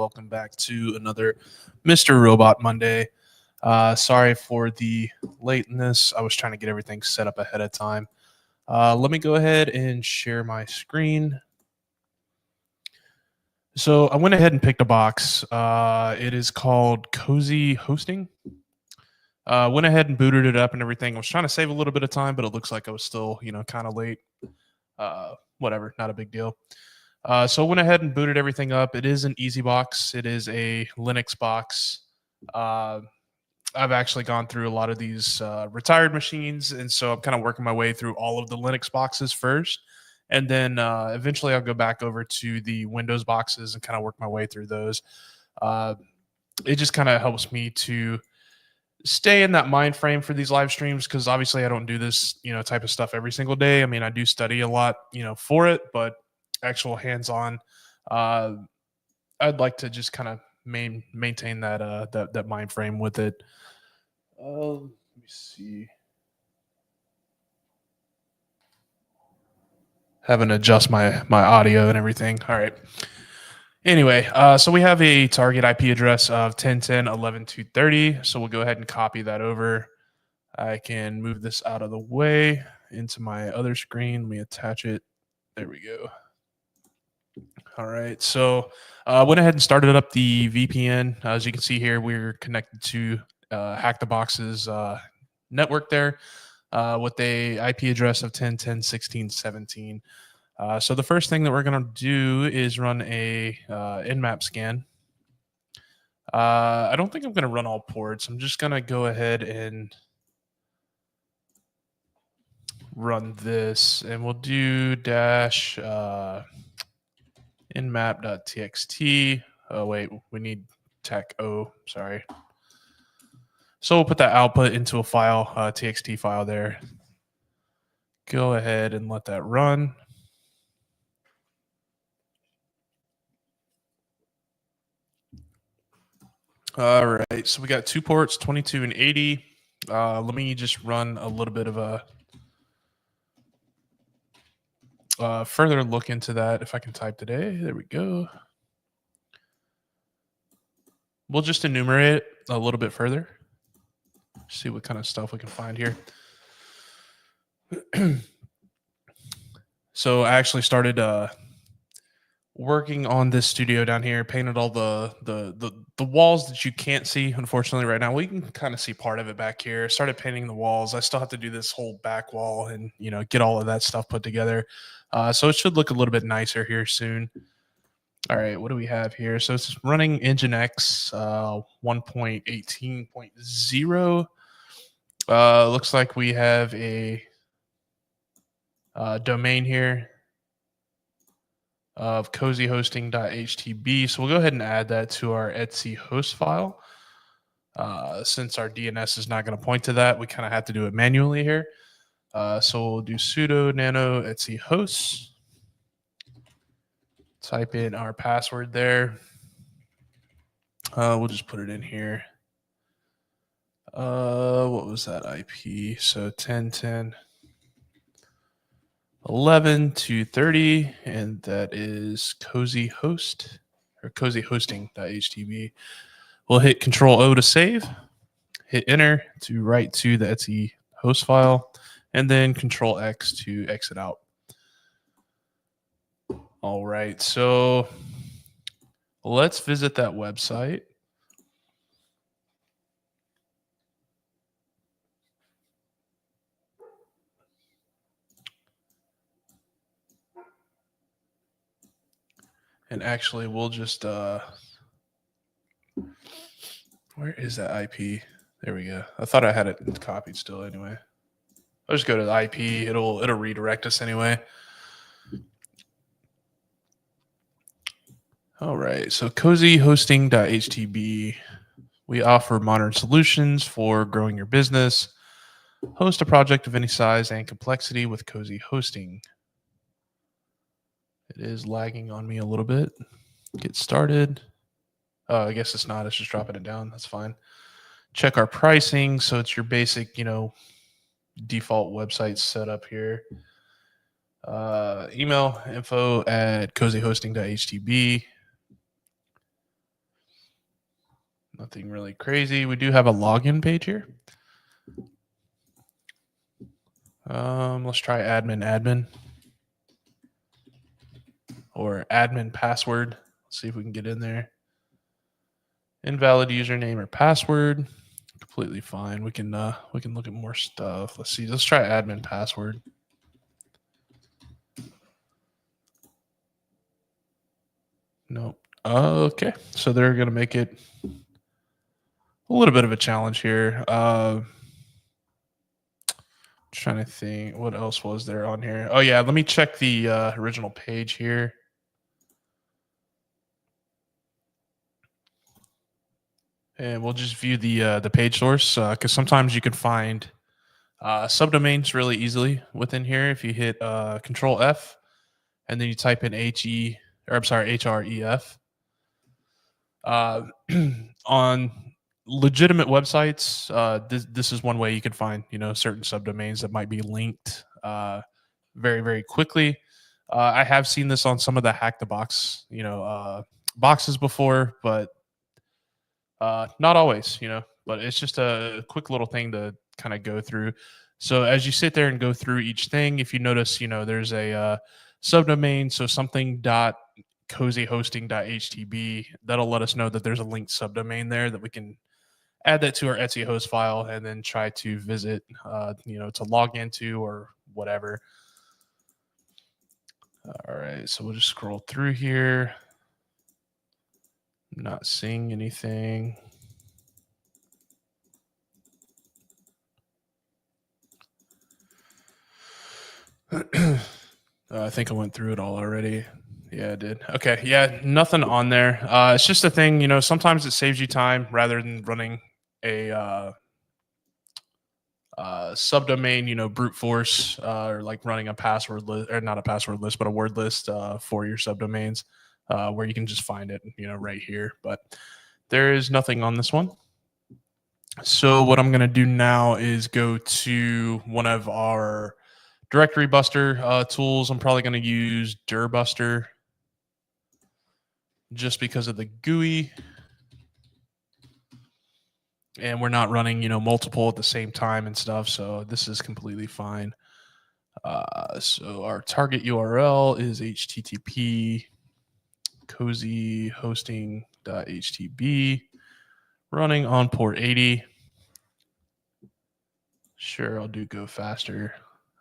welcome back to another Mr. Robot Monday. Sorry for the lateness. I was trying to get everything set up ahead of time. Let me go ahead and share my screen. So I went ahead and picked a box. It is called Cozy Hosting. Went ahead and booted it up and everything. I was trying to save a little bit of time, but it looks like I was still, kind of late. Whatever, not a big deal. So I went ahead and booted everything up. It is an easy box. It is a Linux box. I've actually gone through a lot of these retired machines, and so I'm kind of working my way through all of the Linux boxes first. And then eventually I'll go back over to the Windows boxes and kind of work my way through those. It just kind of helps me to stay in that mind frame for these live streams, because obviously I don't do this, type of stuff every single day. I mean, I do study a lot, for it, but actual hands-on, I'd like to just kind of maintain that that mind frame with it. Let me see. Having to adjust my audio and everything. All right. Anyway, so we have a target IP address of 10.10.11.230. So we'll go ahead and copy that over. I can move this out of the way into my other screen. Let me attach it. There we go. All right. So I went ahead and started up the VPN. As you can see here, we're connected to Hack the Box's network there with a IP address of 10.10.16.17. So the first thing that we're going to do is run a nmap scan. I don't think I'm going to run all ports. I'm just going to go ahead and run this, and we'll do dash nmap.txt. Oh, wait, we need tech O, sorry. So we'll put that output into a file, txt file there. Go ahead and let that run. All right, so we got two ports, 22 and 80. Let me just run a little bit of a further look into that. If I can type today, there we go. We'll just enumerate it a little bit further. See what kind of stuff we can find here. So I actually started working on this studio down here, painted all the walls that you can't see, unfortunately, right now. We can kind of see part of it back here. Started painting the walls. I still have to do this whole back wall and, get all of that stuff put together. So it should look a little bit nicer here soon. All right, what do we have here? So it's running Nginx 1.18.0. Looks like we have a domain here of cozyhosting.htb. So we'll go ahead and add that to our etc host file. Since our DNS is not going to point to that, we kind of have to do it manually here. So we'll do sudo nano etc hosts. Type in our password there. We'll just put it in here. What was that IP? So 10.10.11.230, and that is cozy host or cozyhosting.htb. We'll hit Control O to save, hit enter to write to the etc host file, and then Control X to exit out. All right, so let's visit that website. And actually, we'll just, where is that IP? There we go. I thought I had it copied still anyway. I'll just go to the IP. It'll redirect us anyway. All right, so cozyhosting.htb. We offer modern solutions for growing your business. Host a project of any size and complexity with Cozy Hosting. It is lagging on me a little bit. Get started. Oh, I guess it's not. It's just dropping it down. That's fine. Check our pricing. So it's your basic, default website setup here. Email info@cozyhosting.htb. Nothing really crazy. We do have a login page here. Let's try admin or admin password. Let's see if we can get in there. Invalid username or password. Completely fine. We can look at more stuff. Let's see. Let's try admin password. Nope. Okay. So they're gonna make it a little bit of a challenge here. Trying to think what else was there on here. Oh yeah, let me check the original page here. And we'll just view the page source because sometimes you can find subdomains really easily within here. If you hit Control F and then you type in href. On legitimate websites, this is one way you can find certain subdomains that might be linked very very quickly. I have seen this on some of the hack the box boxes before, but not always, but it's just a quick little thing to kind of go through. So as you sit there and go through each thing, if you notice, there's a subdomain, so something dot cozyhosting.htb, that'll let us know that there's a linked subdomain there that we can add that to our Etsy host file and then try to visit, to log into or whatever. All right, so we'll just scroll through here. Not seeing anything. I think I went through it all already. Yeah, I did. Okay, yeah, nothing on there. It's just a thing, sometimes it saves you time rather than running a subdomain, brute force, or like running a password list, or not a password list, but a word list for your subdomains, where you can just find it, right here. But there is nothing on this one. So what I'm going to do now is go to one of our directory buster tools. I'm probably going to use dirbuster just because of the GUI. And we're not running, multiple at the same time and stuff. So this is completely fine. So our target URL is http cozyhosting.htb, running on port 80. Sure, I'll do go faster.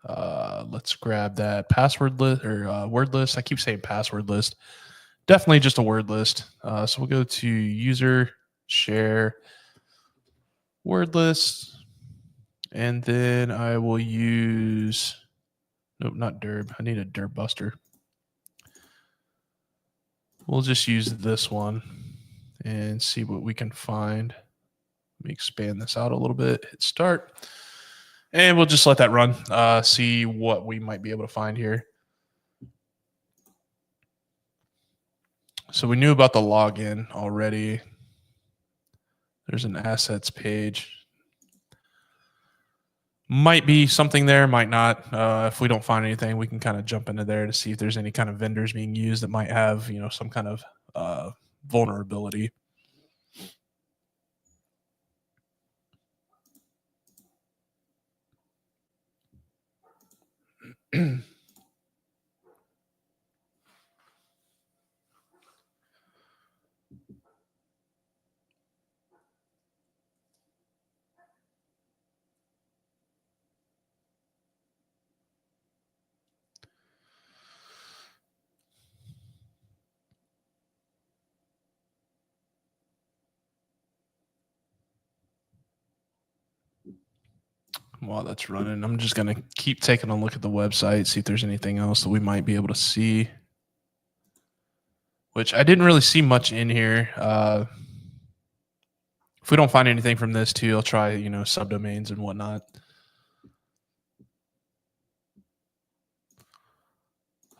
Let's grab that password list or word list. I keep saying password list. Definitely just a word list. So we'll go to user share word list, and then I will use, nope, not derb. I need a derb buster. We'll just use this one and see what we can find. Let me expand this out a little bit, hit start, and we'll just let that run, see what we might be able to find here. So we knew about the login already. There's an assets page. Might be something there, might not. If we don't find anything, we can kind of jump into there to see if there's any kind of vendors being used that might have, some kind of vulnerability. While that's running, I'm just going to keep taking a look at the website, see if there's anything else that we might be able to see, which I didn't really see much in here. If we don't find anything from this too, I'll try, subdomains and whatnot.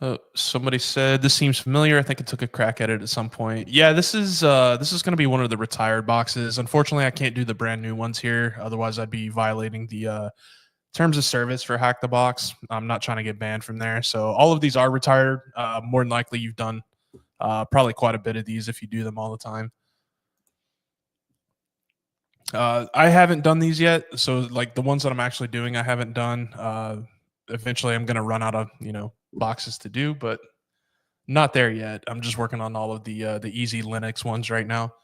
Oh, somebody said this seems familiar. I think I took a crack at it at some point. Yeah, this is going to be one of the retired boxes. Unfortunately, I can't do the brand new ones here. Otherwise, I'd be violating the terms of service for Hack the Box. I'm not trying to get banned from there. So all of these are retired. More than likely, you've done probably quite a bit of these if you do them all the time. I haven't done these yet. So like the ones that I'm actually doing, I haven't done. Eventually I'm going to run out of, boxes to do, but not there yet. I'm just working on all of the easy Linux ones right now.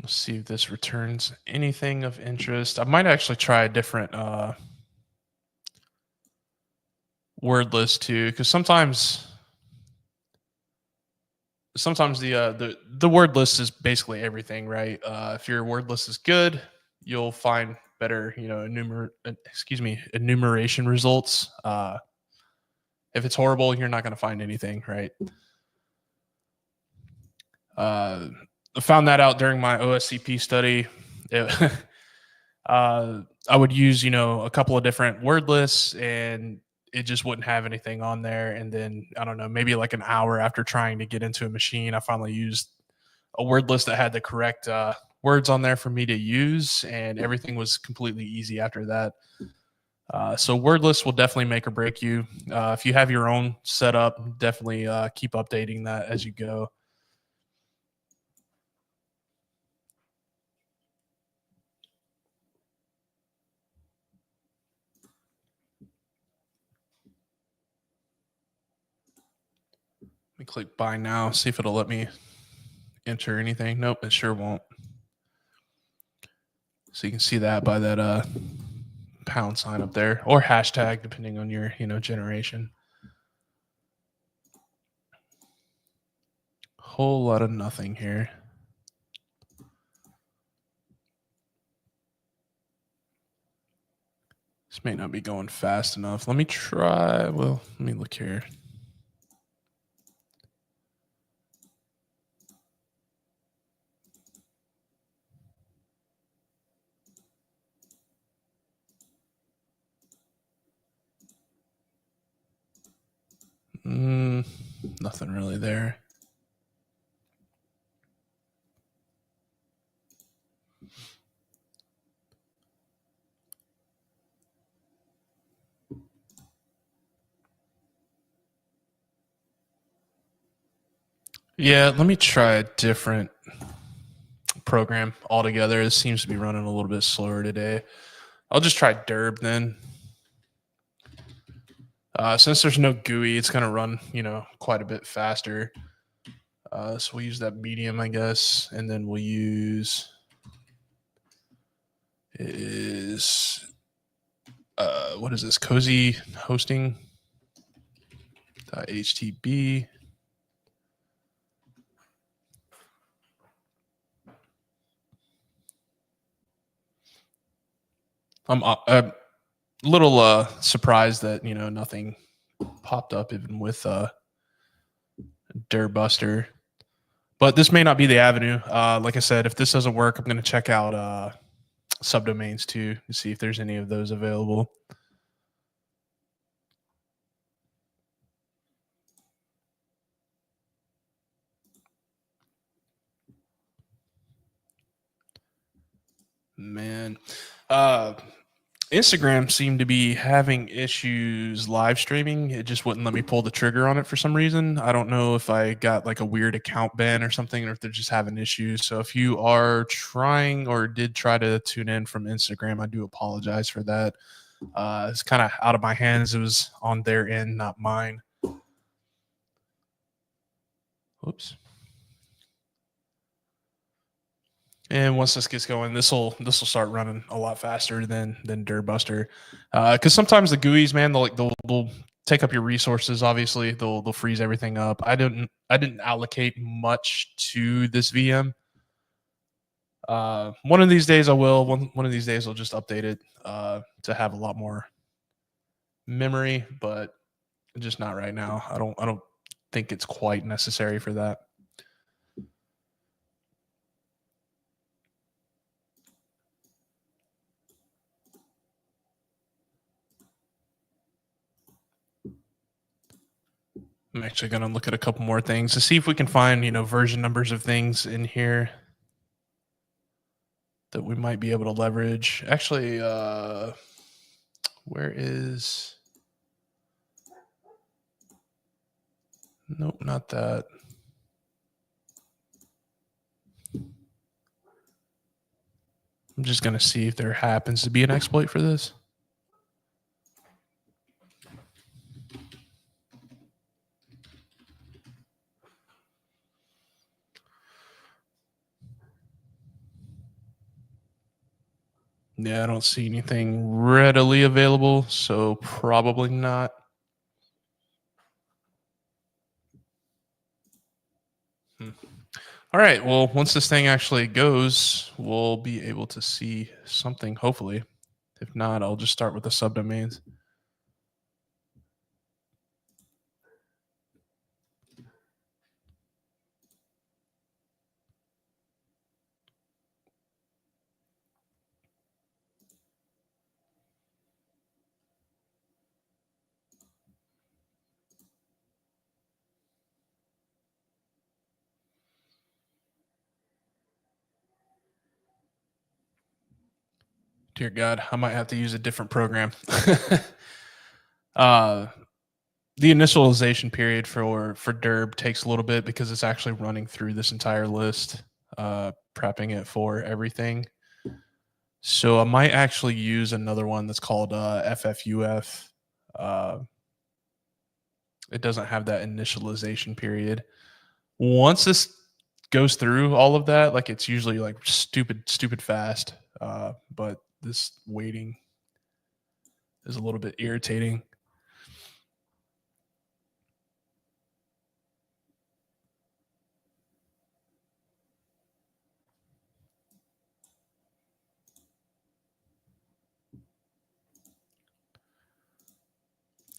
Let's see if this returns anything of interest. I might actually try a different word list too, because sometimes the word list is basically everything, right? If your word list is good, you'll find better, enumeration results. If it's horrible, you're not going to find anything, right? I found that out during my OSCP study. It, I would use, a couple of different word lists and it just wouldn't have anything on there. And then I don't know, maybe like an hour after trying to get into a machine, I finally used a word list that had the correct words on there for me to use, and everything was completely easy after that. So word lists will definitely make or break you. If you have your own setup, definitely keep updating that as you go. Let me click buy now, see if it'll let me enter anything. Nope, it sure won't. So you can see that by that pound sign up there, or hashtag, depending on your generation. Whole lot of nothing here. This may not be going fast enough. Let me try. Well, let me look here. Nothing really there. Yeah, let me try a different program altogether. It seems to be running a little bit slower today. I'll just try Derb then. Since there's no GUI, it's going to run, quite a bit faster. So we'll use that medium, I guess, and then we'll use what is this? Cozy hosting. HTB. I'm a little surprised that nothing popped up even with Dirtbuster. But this may not be the avenue. Like I said, if this doesn't work, I'm going to check out subdomains too to see if there's any of those available. Man, Instagram seemed to be having issues live streaming. It just wouldn't let me pull the trigger on it for some reason. I don't know if I got like a weird account ban or something, or if they're just having issues. So if you are trying or did try to tune in from Instagram, I do apologize for that. It's kind of out of my hands. It was on their end, not mine. Oops. And once this gets going, this will start running a lot faster than Dirtbuster, because sometimes the GUIs, man, they'll take up your resources. Obviously, they'll freeze everything up. I didn't allocate much to this VM. One of these days I will. One of these days I'll just update it to have a lot more memory, but just not right now. I don't think it's quite necessary for that. I'm actually going to look at a couple more things to see if we can find, version numbers of things in here that we might be able to leverage. Actually, where is Nope, not that. I'm just going to see if there happens to be an exploit for this. Yeah, I don't see anything readily available, so probably not. All right, well, once this thing actually goes, we'll be able to see something, hopefully. If not, I'll just start with the subdomains. Dear God, I might have to use a different program. uh, the initialization period for Derb takes a little bit because it's actually running through this entire list, prepping it for everything. So I might actually use another one that's called FFUF. Uh, it doesn't have that initialization period. Once this goes through all of that, like it's usually like stupid fast. But this waiting is a little bit irritating.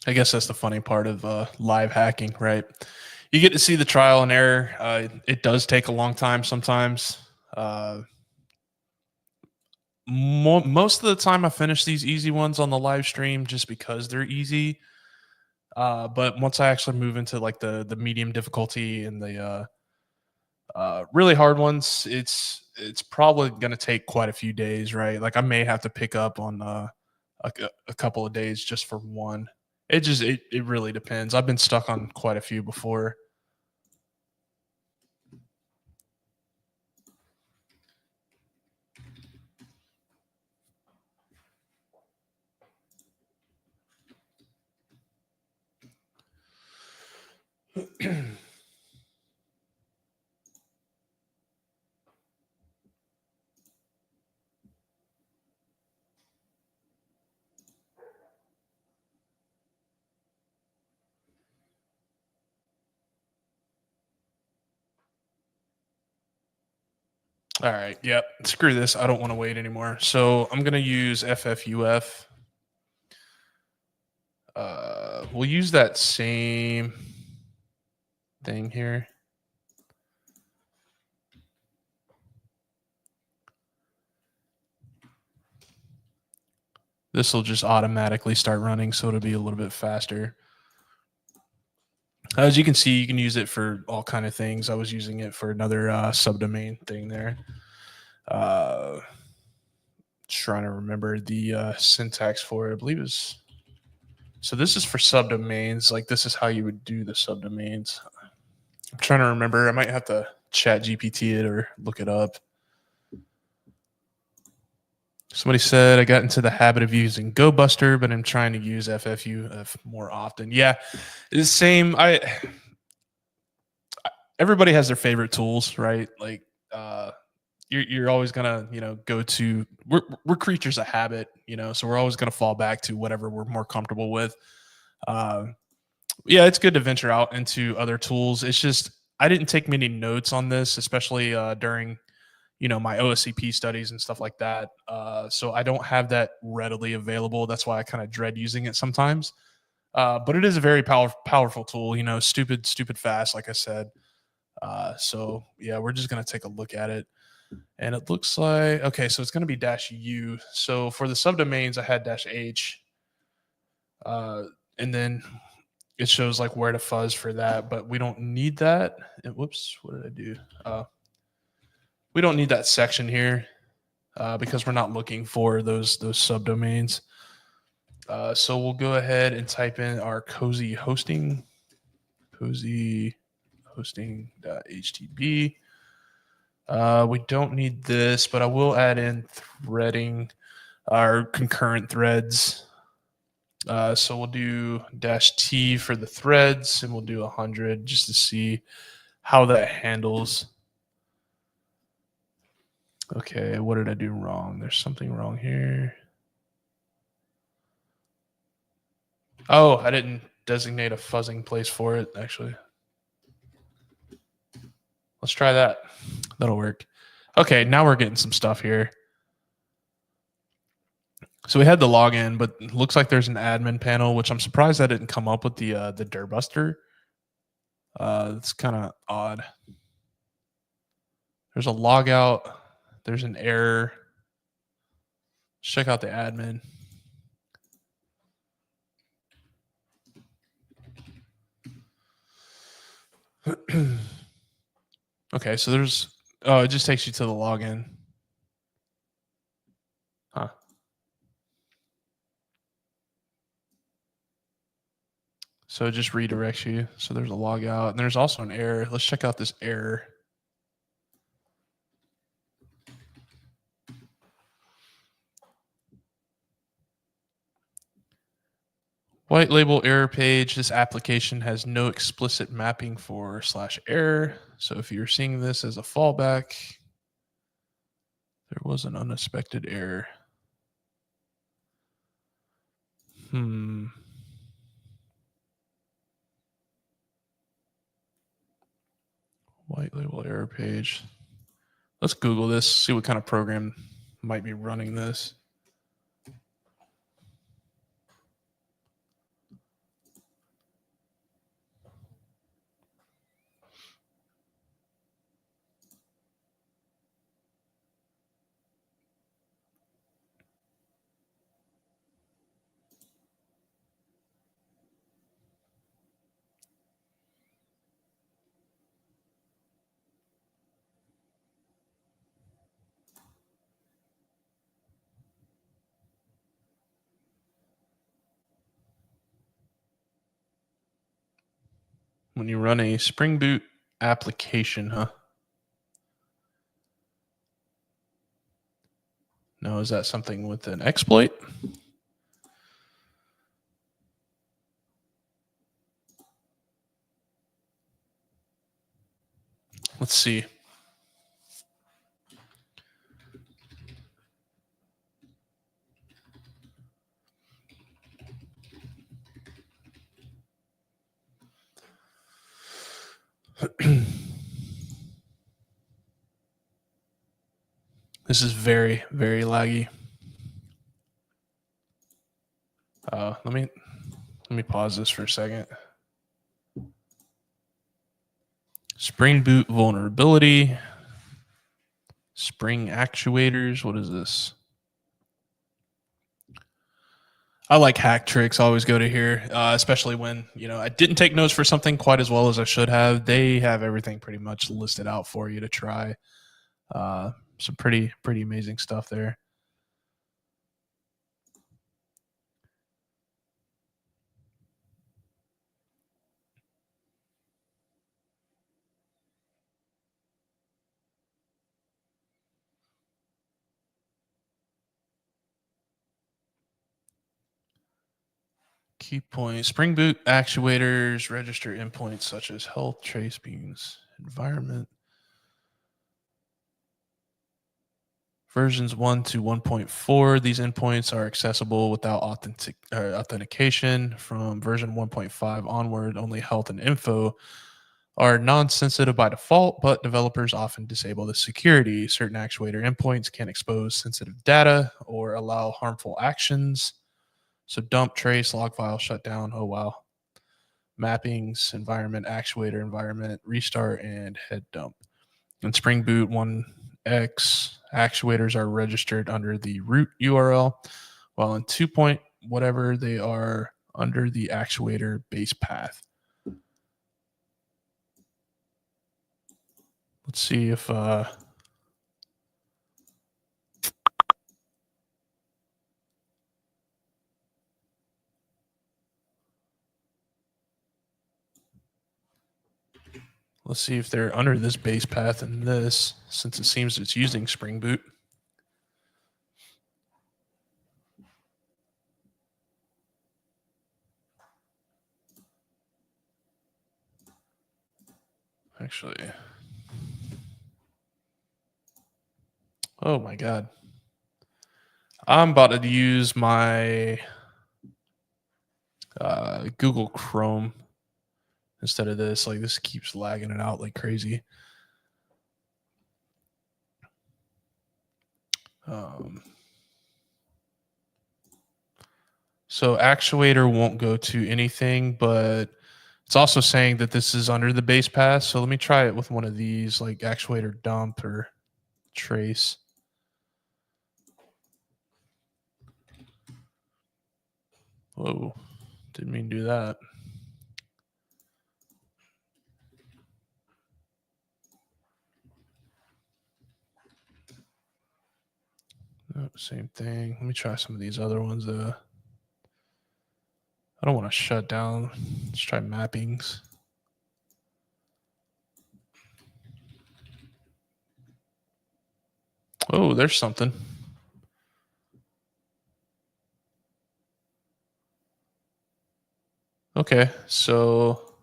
I guess that's the funny part of live hacking, right? You get to see the trial and error. It does take a long time sometimes. Most of the time, I finish these easy ones on the live stream just because they're easy. But once I actually move into like the medium difficulty and the really hard ones, it's probably going to take quite a few days, right? Like I may have to pick up on a couple of days just for one. It really depends. I've been stuck on quite a few before. All right. Yep. Screw this. I don't want to wait anymore. So I'm gonna use FFUF. We'll use that same thing here. This will just automatically start running, so it'll be a little bit faster. As you can see, you can use it for all kind of things. I was using it for another subdomain thing there. Trying to remember the syntax for it. I believe is so. This is for subdomains. Like this is how you would do the subdomains. I'm trying to remember. I might have to chat GPT it or look it up. Somebody said I got into the habit of using GoBuster, but I'm trying to use FFUF more often. Yeah, it's the same. Everybody has their favorite tools, right? Like you're always gonna go to we're creatures of habit, so we're always gonna fall back to whatever we're more comfortable with. Uh, yeah, it's good to venture out into other tools. It's just I didn't take many notes on this, especially during my OSCP studies and stuff like that. So I don't have that readily available. That's why I kind of dread using it sometimes. But it is a very powerful tool. Stupid fast, like I said. So yeah, we're just gonna take a look at it. And it looks like, okay, so it's going to be -u. So for the subdomains, I had -h. And then it shows like where to fuzz for that, but we don't need that. And whoops, what did I do? We don't need that section here because we're not looking for those subdomains. So we'll go ahead and type in our cozy hosting. cozy hosting.htb. We don't need this, but I will add in threading our concurrent threads. So we'll do -t for the threads, and we'll do 100 just to see how that handles. Okay, what did I do wrong? There's something wrong here. Oh, I didn't designate a fuzzing place for it, actually. Let's try that. That'll work. Okay, now we're getting some stuff here. So we had the login, but it looks like there's an admin panel, which I'm surprised I didn't come up with the Durbuster. It's kind of odd. There's a logout. There's an error. Let's check out the admin. Okay, so there's, oh, it just takes you to the login. Huh. So it just redirects you. So there's a logout, and there's also an error. Let's check out this error. White label error page. This application has no explicit mapping for /error. So if you're seeing this as a fallback, there was an unexpected error. White label error page. Let's Google this, see what kind of program might be running this. When you run a Spring Boot application, huh? No, is that something with an exploit? Let's see. This is very, very laggy. Let me pause this for a second. Spring Boot vulnerability. Spring actuators. What is this? I like hack tricks. I always go to here, especially when I didn't take notes for something quite as well as I should have. They have everything pretty much listed out for you to try. Some pretty amazing stuff there. Key points. Spring Boot actuators register endpoints such as health, trace beans, environment. Versions 1 to 1.4, these endpoints are accessible without authentication. From version 1.5 onward, only health and info are non-sensitive by default, but developers often disable the security. Certain actuator endpoints can expose sensitive data or allow harmful actions. So dump, trace, log file, shutdown. Oh, wow. Mappings, environment, actuator, environment, restart, and head dump. In Spring Boot 1x, actuators are registered under the root URL, while in 2. Whatever they are under the actuator base path. Let's see if Let's see if they're under this base path in this, since it seems it's using Spring Boot. Actually, oh my God. I'm about to use my Google Chrome instead of this. Like, this keeps lagging it out like crazy. So actuator won't go to anything, but it's also saying that this is under the base path. So let me try it with one of these, like actuator dump or trace. Whoa, didn't mean to do that. Oh, same thing. Let me try some of these other ones. I don't want to shut down. Let's try mappings. Oh, there's something. Okay, so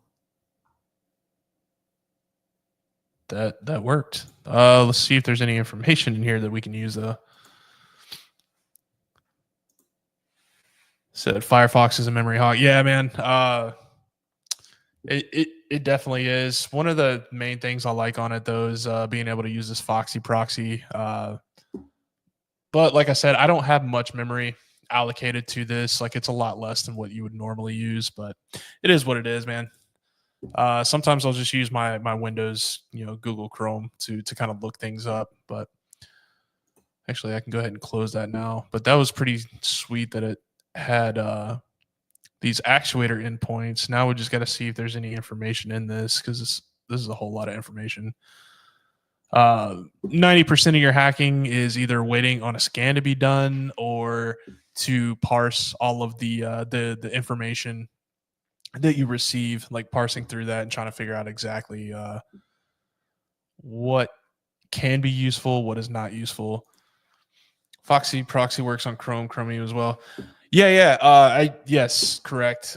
that worked. Let's see if there's any information in here that we can use though. Said Firefox is a memory hog. Yeah, man. It definitely is. One of the main things I like on it though is being able to use this Foxy proxy. But like I said, I don't have much memory allocated to this. Like, it's a lot less than what you would normally use, but it is what it is, man. Sometimes I'll just use my Windows, Google Chrome to kind of look things up. But actually, I can go ahead and close that now. But that was pretty sweet that it had these actuator endpoints. Now we just got to see if there's any information in this, because this is a whole lot of information. 90% of your hacking is either waiting on a scan to be done or to parse all of the information that you receive, like parsing through that and trying to figure out exactly what can be useful, what is not useful. Foxy proxy works on Chromium as well. Yeah. Yes, correct.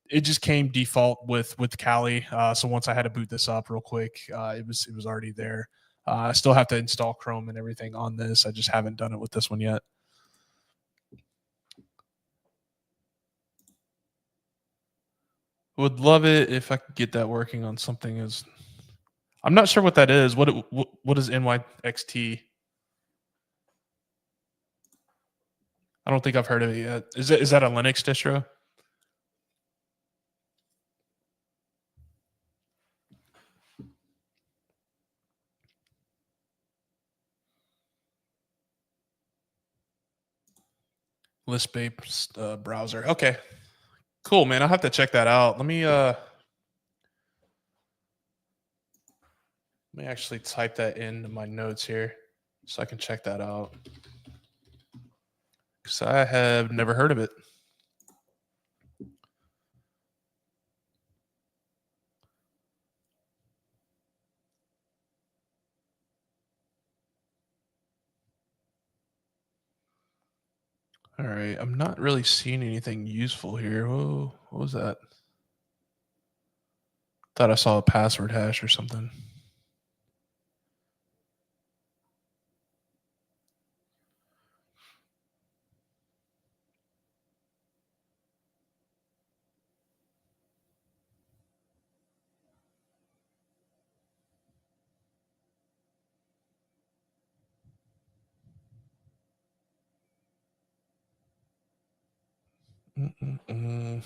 It just came default with Kali. So once I had to boot this up real quick, it was already there. I still have to install Chrome and everything on this. I just haven't done it with this one yet. Would love it if I could get that working on something as. I'm not sure what that is. What is NYXT? I don't think I've heard of it yet. Is that a Linux distro? List-based browser. Okay, cool, man. I'll have to check that out. Let me actually type that into my notes here so I can check that out, because I have never heard of it. All right, I'm not really seeing anything useful here. Whoa, what was that? Thought I saw a password hash or something. Mm-mm-mm.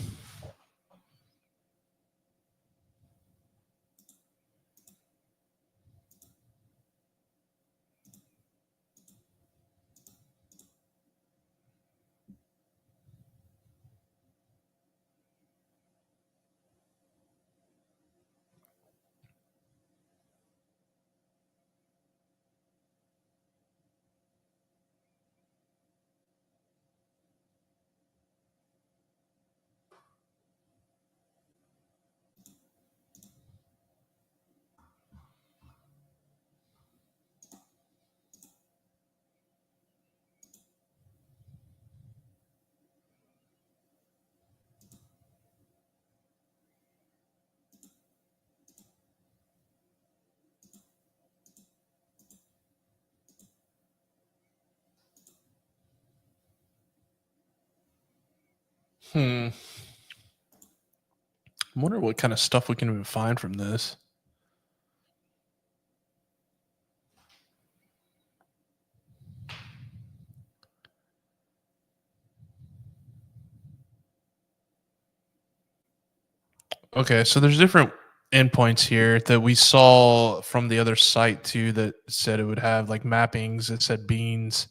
I wonder what kind of stuff we can even find from this. Okay, so there's different endpoints here that we saw from the other site too that said it would have like mappings. It said beans.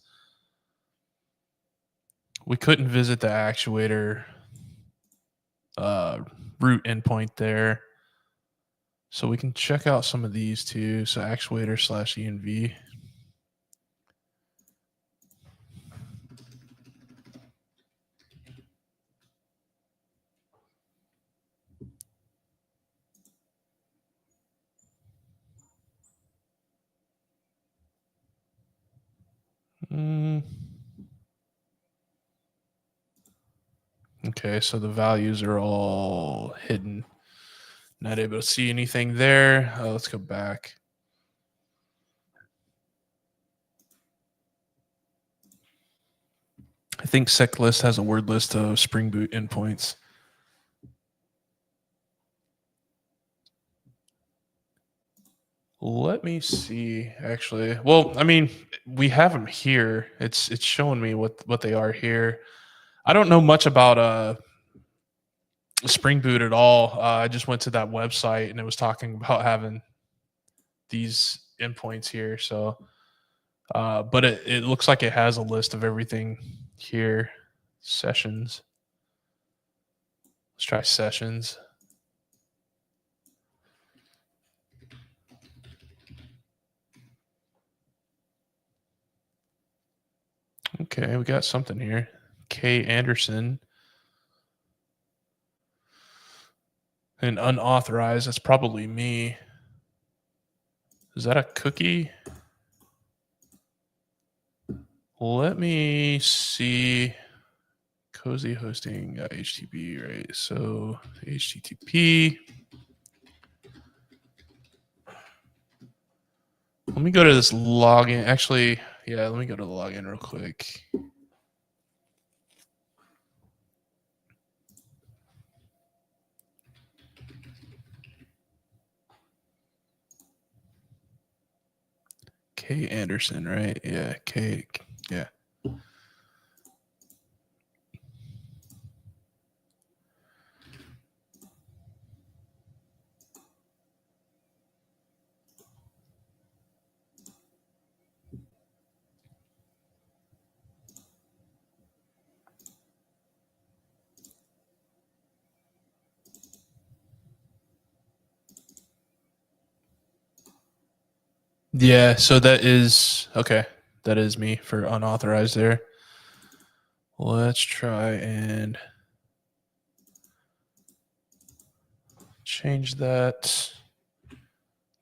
We couldn't visit the actuator uh, root endpoint there. So we can check out some of these too. So actuator / env. Okay, so the values are all hidden. Not able to see anything there. Let's go back. I think seclist has a word list of Spring Boot endpoints. Let me see. Actually, well, I mean, we have them here. It's showing me what they are here. I don't know much about Spring Boot at all. I just went to that website and it was talking about having these endpoints here. So, but it looks like it has a list of everything here. Sessions. Let's try sessions. Okay, we got something here. K. Anderson. And unauthorized. That's probably me. Is that a cookie? Let me see. Cozy hosting HTTP, right? So HTTP. Let me go to this login. Actually, yeah, let me go to the login real quick. K. Anderson, right? Yeah, K. Yeah. Yeah, so that is okay. That is me for unauthorized there. Let's try and change that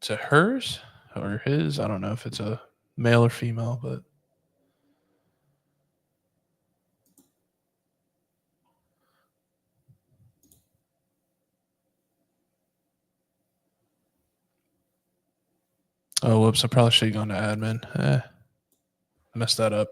to hers or his. I don't know if it's a male or female, but oh, whoops! I probably should have gone to admin. Messed that up.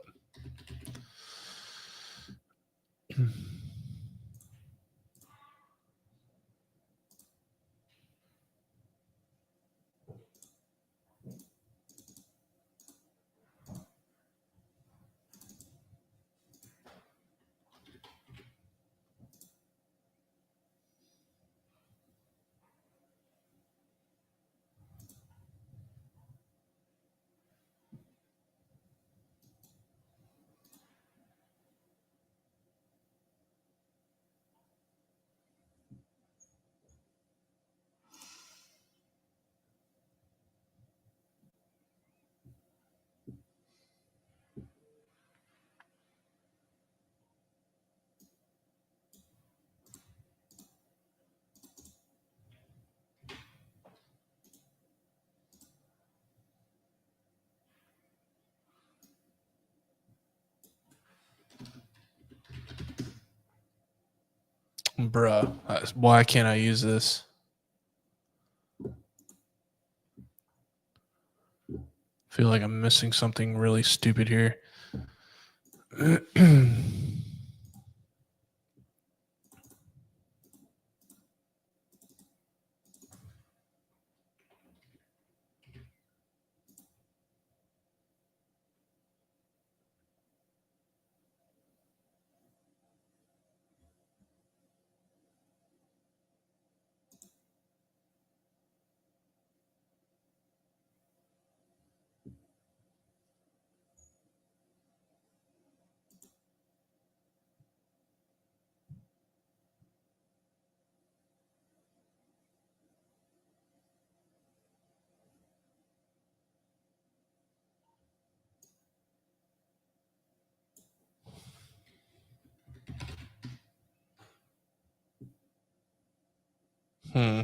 Bruh, why can't I use this? Feel like I'm missing something really stupid here. Hmm.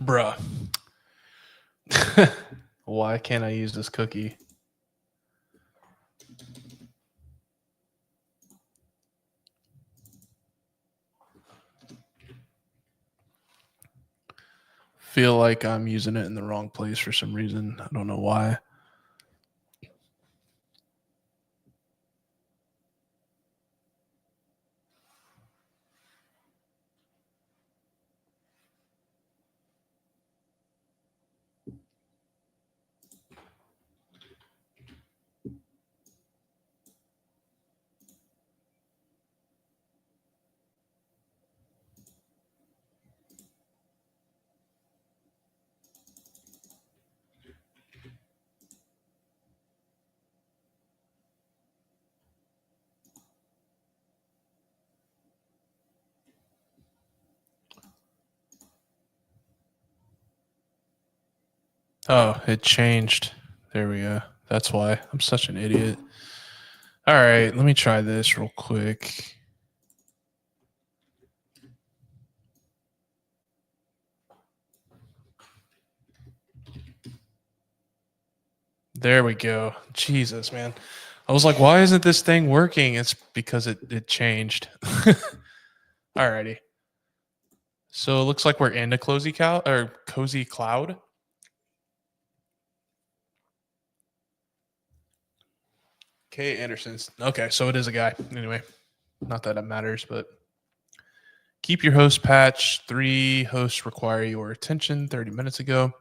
Bruh. Why can't I use this cookie? Feel like I'm using it in the wrong place for some reason. I don't know why. Oh, it changed. There we go. That's why. I'm such an idiot. All right, let me try this real quick. There we go. Jesus, man. I was like, why isn't this thing working? It's because it changed. Alrighty. So it looks like we're in a cozy cloud. K. Anderson's. Okay, so it is a guy. Anyway, not that it matters, but keep your host patch. 3 hosts require your attention 30 minutes ago.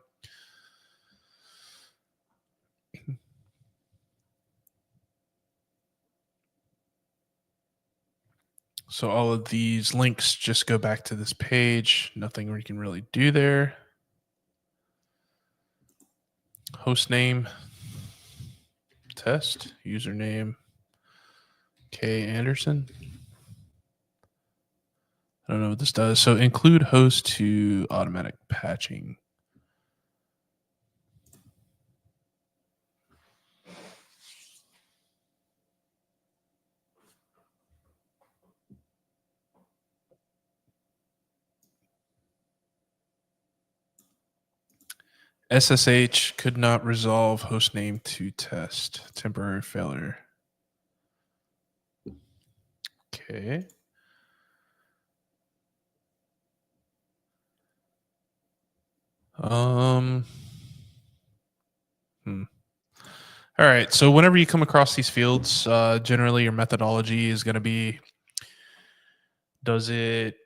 So all of these links just go back to this page. Nothing we can really do there. Host name, test, username, K. Anderson. I don't know what this does. So include host to automatic patching. SSH could not resolve hostname to test. Temporary failure. Okay. Um. All right. So whenever you come across these fields, generally your methodology is going to be: does it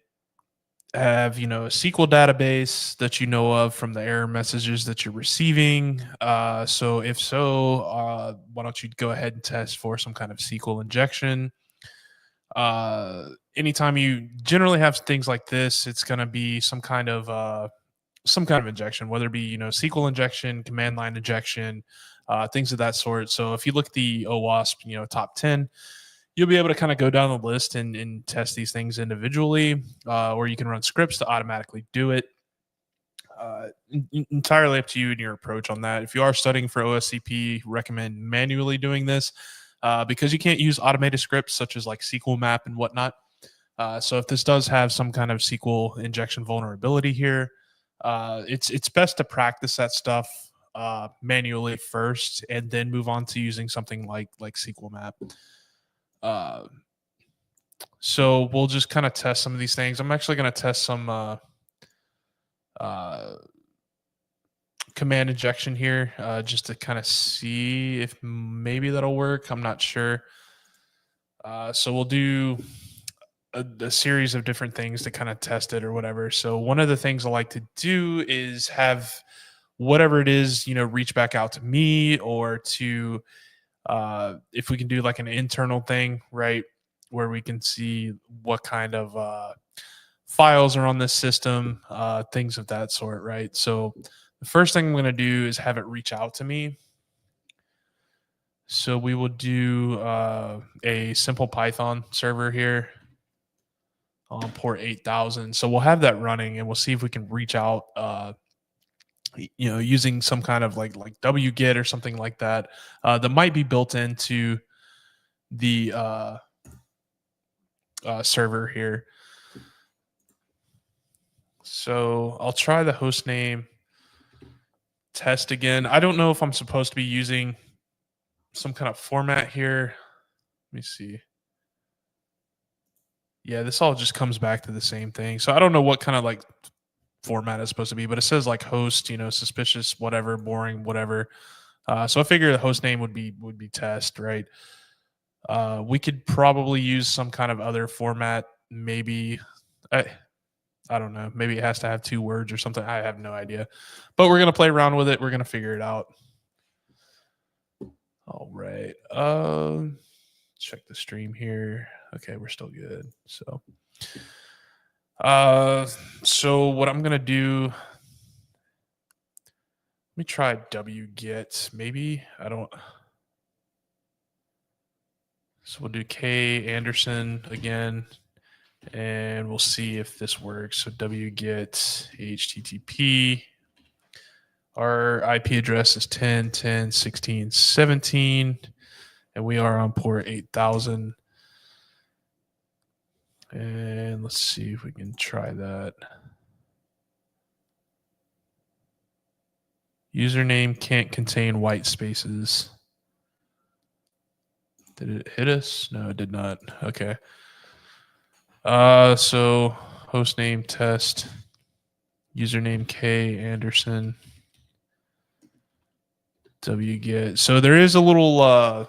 have a SQL database that you know of from the error messages that you're receiving? So if so, why don't you go ahead and test for some kind of SQL injection? Anytime you generally have things like this, it's going to be some kind of injection, whether it be SQL injection, command line injection, things of that sort. So if you look at the OWASP top 10, you'll be able to kind of go down the list and test these things individually, or you can run scripts to automatically do it. Entirely up to you and your approach on that. If you are studying for OSCP, recommend manually doing this because you can't use automated scripts such as like SQL map and whatnot. So if this does have some kind of SQL injection vulnerability here, it's best to practice that stuff manually first, and then move on to using something like SQL map. Uh, so we'll just kind of test some of these things. I'm actually going to test some uh, command injection here just to kind of see if maybe that'll work. I'm not sure. So we'll do a series of different things to kind of test it or whatever. So one of the things I like to do is have whatever it is, reach back out to me or to if we can do like an internal thing, right, where we can see what kind of files are on this system, things of that sort, right? So the first thing I'm going to do is have it reach out to me. So we will do a simple Python server here on port 8000. So we'll have that running and we'll see if we can reach out, using some kind of like wget or something like that that might be built into the server here. So I'll try the host name test again. I don't know if I'm supposed to be using some kind of format here. Let me see. Yeah, this all just comes back to the same thing. So I don't know what kind of like format it's supposed to be, but it says like host, suspicious, whatever, boring, whatever. So I figure the host name would be test, right? We could probably use some kind of other format. Maybe I don't know. Maybe it has to have 2 words or something. I have no idea. But we're gonna play around with it. We're gonna figure it out. All right. Check the stream here. Okay, we're still good. So what I'm gonna do, let me try wget. Maybe I don't. So we'll do K Anderson again, and we'll see if this works. So wget HTTP. Our IP address is 10, 10, 16, 17, and we are on port 8000. And let's see if we can try that. Username can't contain white spaces. Did it hit us? No, it did not. Okay. So hostname test, username K Anderson, wget. So there is a little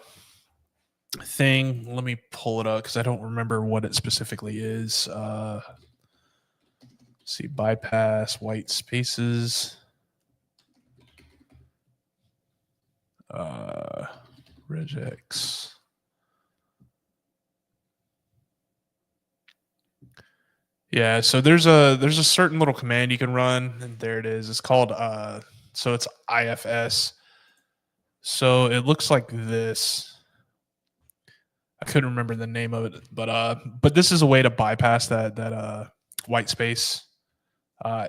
thing. Let me pull it up because I don't remember what it specifically is. See, bypass white spaces. Regex. Yeah, so there's a certain little command you can run, and there it is. It's called so it's ifs. So it looks like this. I couldn't remember the name of it, but this is a way to bypass that white space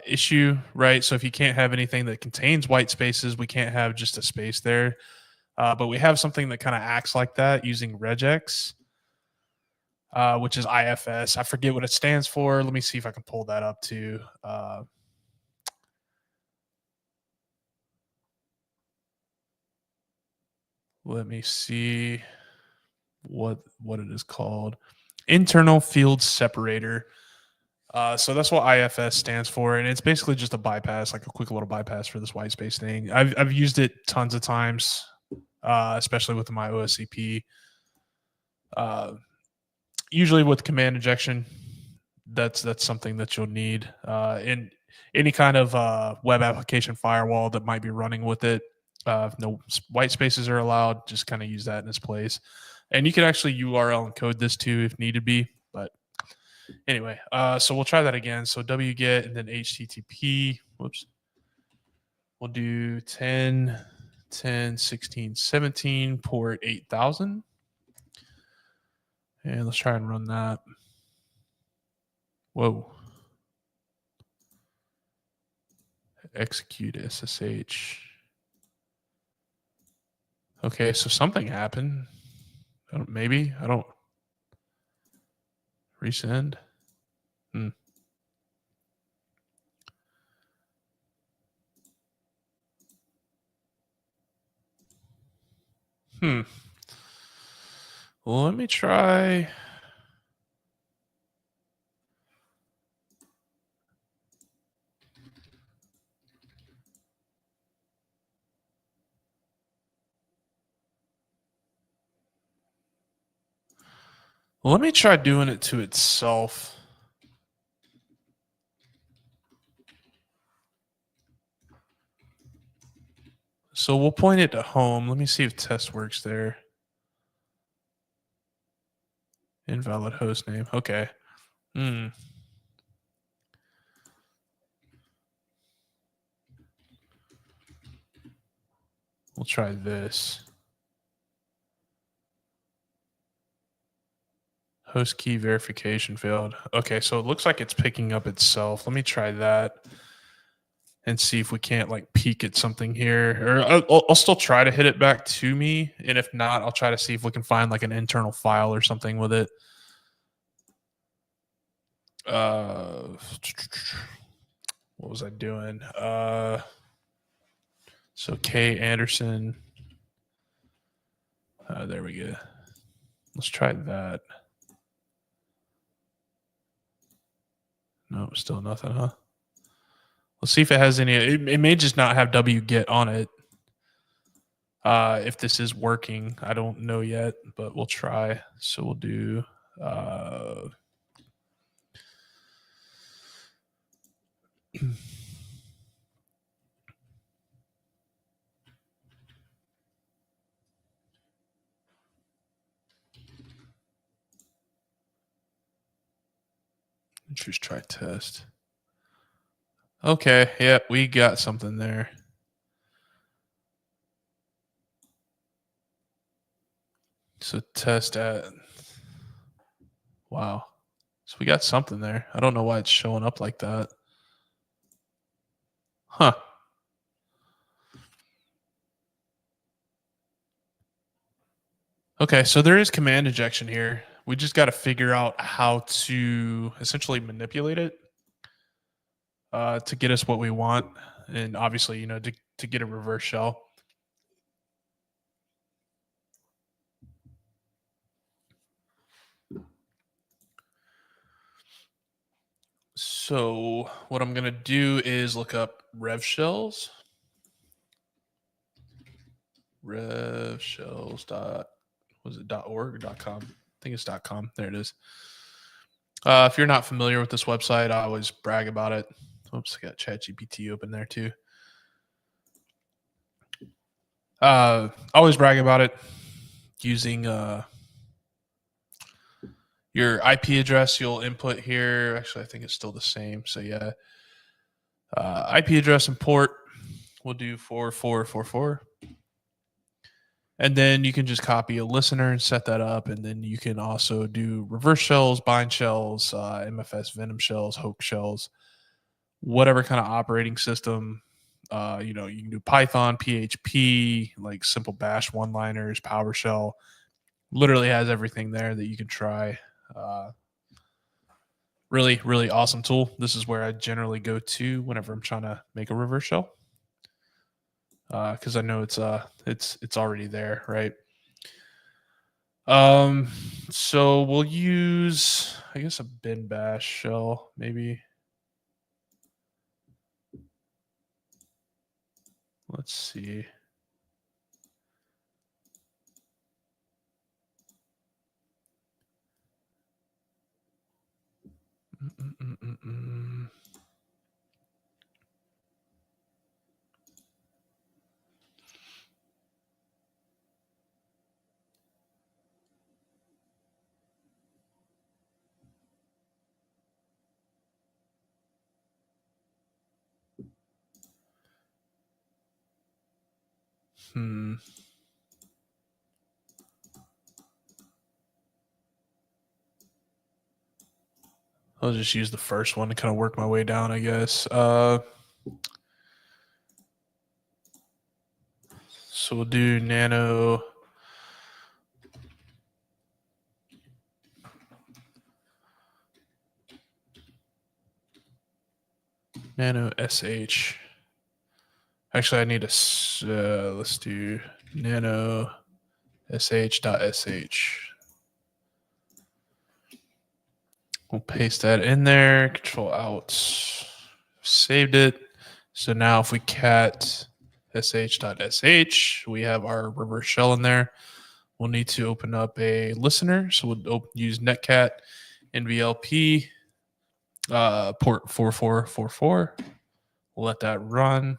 issue, right? So if you can't have anything that contains white spaces, we can't have just a space there. But we have something that kind of acts like that using regex, which is IFS. I forget what it stands for. Let me see if I can pull that up too. Let me see what it is called. Internal field separator. So that's what IFS stands for, and it's basically just a bypass, like a quick little bypass for this white space thing. I've used it tons of times, especially with my OSCP. Usually with command injection, that's something that you'll need in any kind of web application firewall that might be running with it. If no white spaces are allowed, just kind of use that in its place. And you can actually URL encode this too if needed be. But anyway, so we'll try that again. So wget and then HTTP. Whoops. We'll do 10, 10, 16, 17, port 8000. And let's try and run that. Whoa. Execute SSH. Okay, so something happened. Maybe. I don't. Resend. Well, let me try. Well, let me try doing it to itself. So we'll point it to home. Let me see if test works there. Invalid host name. Okay. We'll try this. Host key verification failed. Okay, so it looks like it's picking up itself. Let me try that and see if we can't like peek at something here. Or I'll still try to hit it back to me, and if not, I'll try to see if we can find like an internal file or something with it. What was I doing? So K Anderson. There we go. Let's try that. No, still nothing, huh? Let's see if it has any. It may just not have wget on it. If this is working, I don't know yet, but we'll try. So we'll do. Just try test. Okay, yeah, we got something there. So test at. Wow. So we got something there. I don't know why it's showing up like that. Huh. Okay, so there is command injection here. We just got to figure out how to essentially manipulate it to get us what we want. And obviously, to get a reverse shell. So what I'm going to do is look up rev shells. Rev shells was it .org or .com? I think it's .com. There it is. If you're not familiar with this website, I always brag about it. Oops, I got ChatGPT open there too. I always brag about it using your IP address. You'll input here. Actually, I think it's still the same. So yeah, IP address and port. We'll do 4444. And then you can just copy a listener and set that up. And then you can also do reverse shells, bind shells, MFS Venom shells, Hoax shells, whatever kind of operating system. You can do Python, PHP, like simple bash one-liners, PowerShell. Literally has everything there that you can try. Really, really awesome tool. This is where I generally go to whenever I'm trying to make a reverse shell. Because I know it's already there, right? So we'll use, I guess, a bin bash shell, maybe. Let's see. I'll just use the first one to kind of work my way down, I guess. So we'll do nano. Nano sh. Actually, I need a. Let's do nano sh.sh. We'll paste that in there. Control Alt. Saved it. So now if we cat sh.sh, we have our reverse shell in there. we'll need to open up a listener. So we'll use netcat nvlp port 4444. We'll let that run.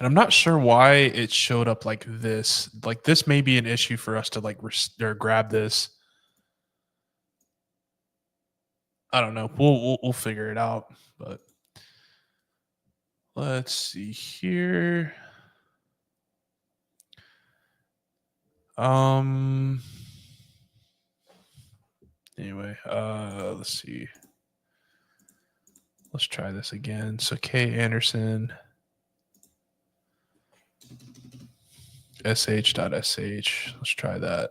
And I'm not sure why it showed up like this. Like this may be an issue for us to like or grab this. I don't know. We'll figure it out. But let's see here. Anyway, let's see. Let's try this again. So K Anderson sh.sh. Let's try that.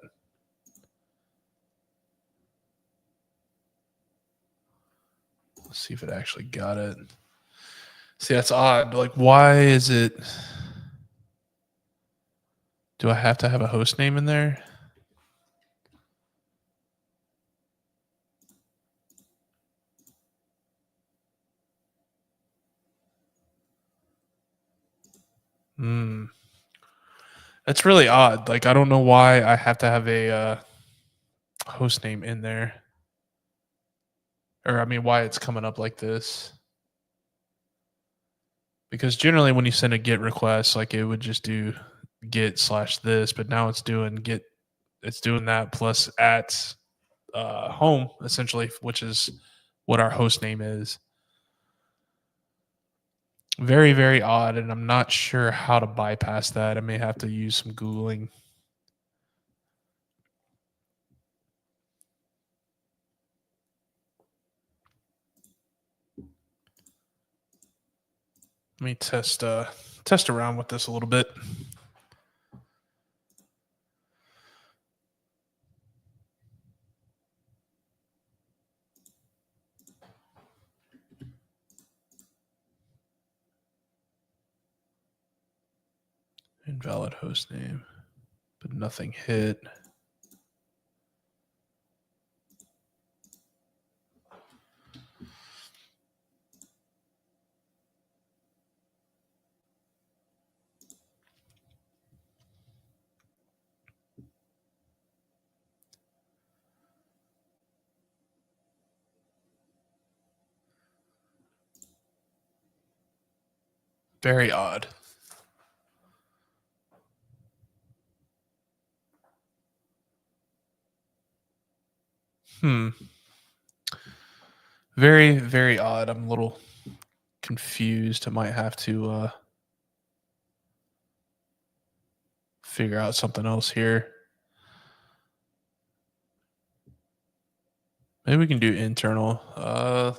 Let's see if it actually got it. See, that's odd. Like, why is it? Do I have to have a host name in there? That's really odd. Like, I don't know why I have to have a host name in there. Or, I mean, why it's coming up like this. Because generally when you send a GET request, like it would just do GET/this, but now it's doing GET, it's doing that plus at home, essentially, which is what our host name is. Very, very odd, and I'm not sure how to bypass that. I may have to use some Googling. Let me test around with this a little bit. Invalid host name, but nothing hit. Very odd. Very, very odd. I'm a little confused. I might have to figure out something else here. Maybe we can do internal. Let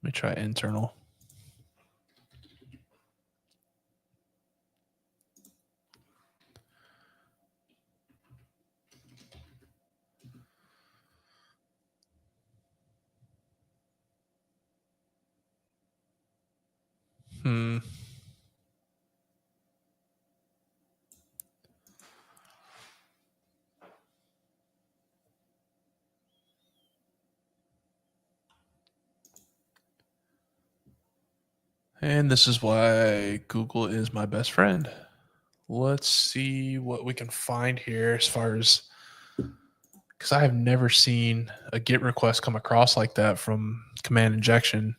me try internal. And this is why Google is my best friend. Let's see what we can find here as far as, because I have never seen a GET request come across like that from command injection.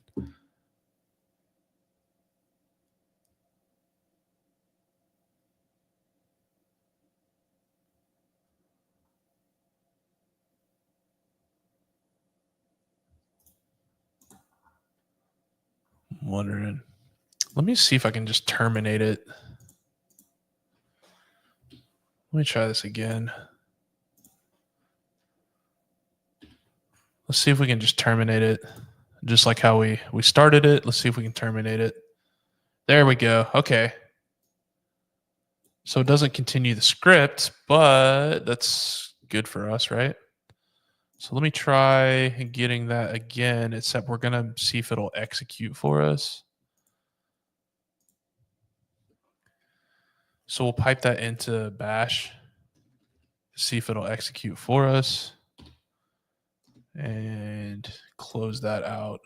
I'm wondering. Let me see if I can just terminate it. Let me try this again. Let's see if we can just terminate it. Just like how we started it. Let's see if we can terminate it. There we go. Okay. So it doesn't continue the script, but that's good for us, right? So let me try getting that again, except we're going to see if it'll execute for us. So we'll pipe that into bash, see if it'll execute for us, and close that out.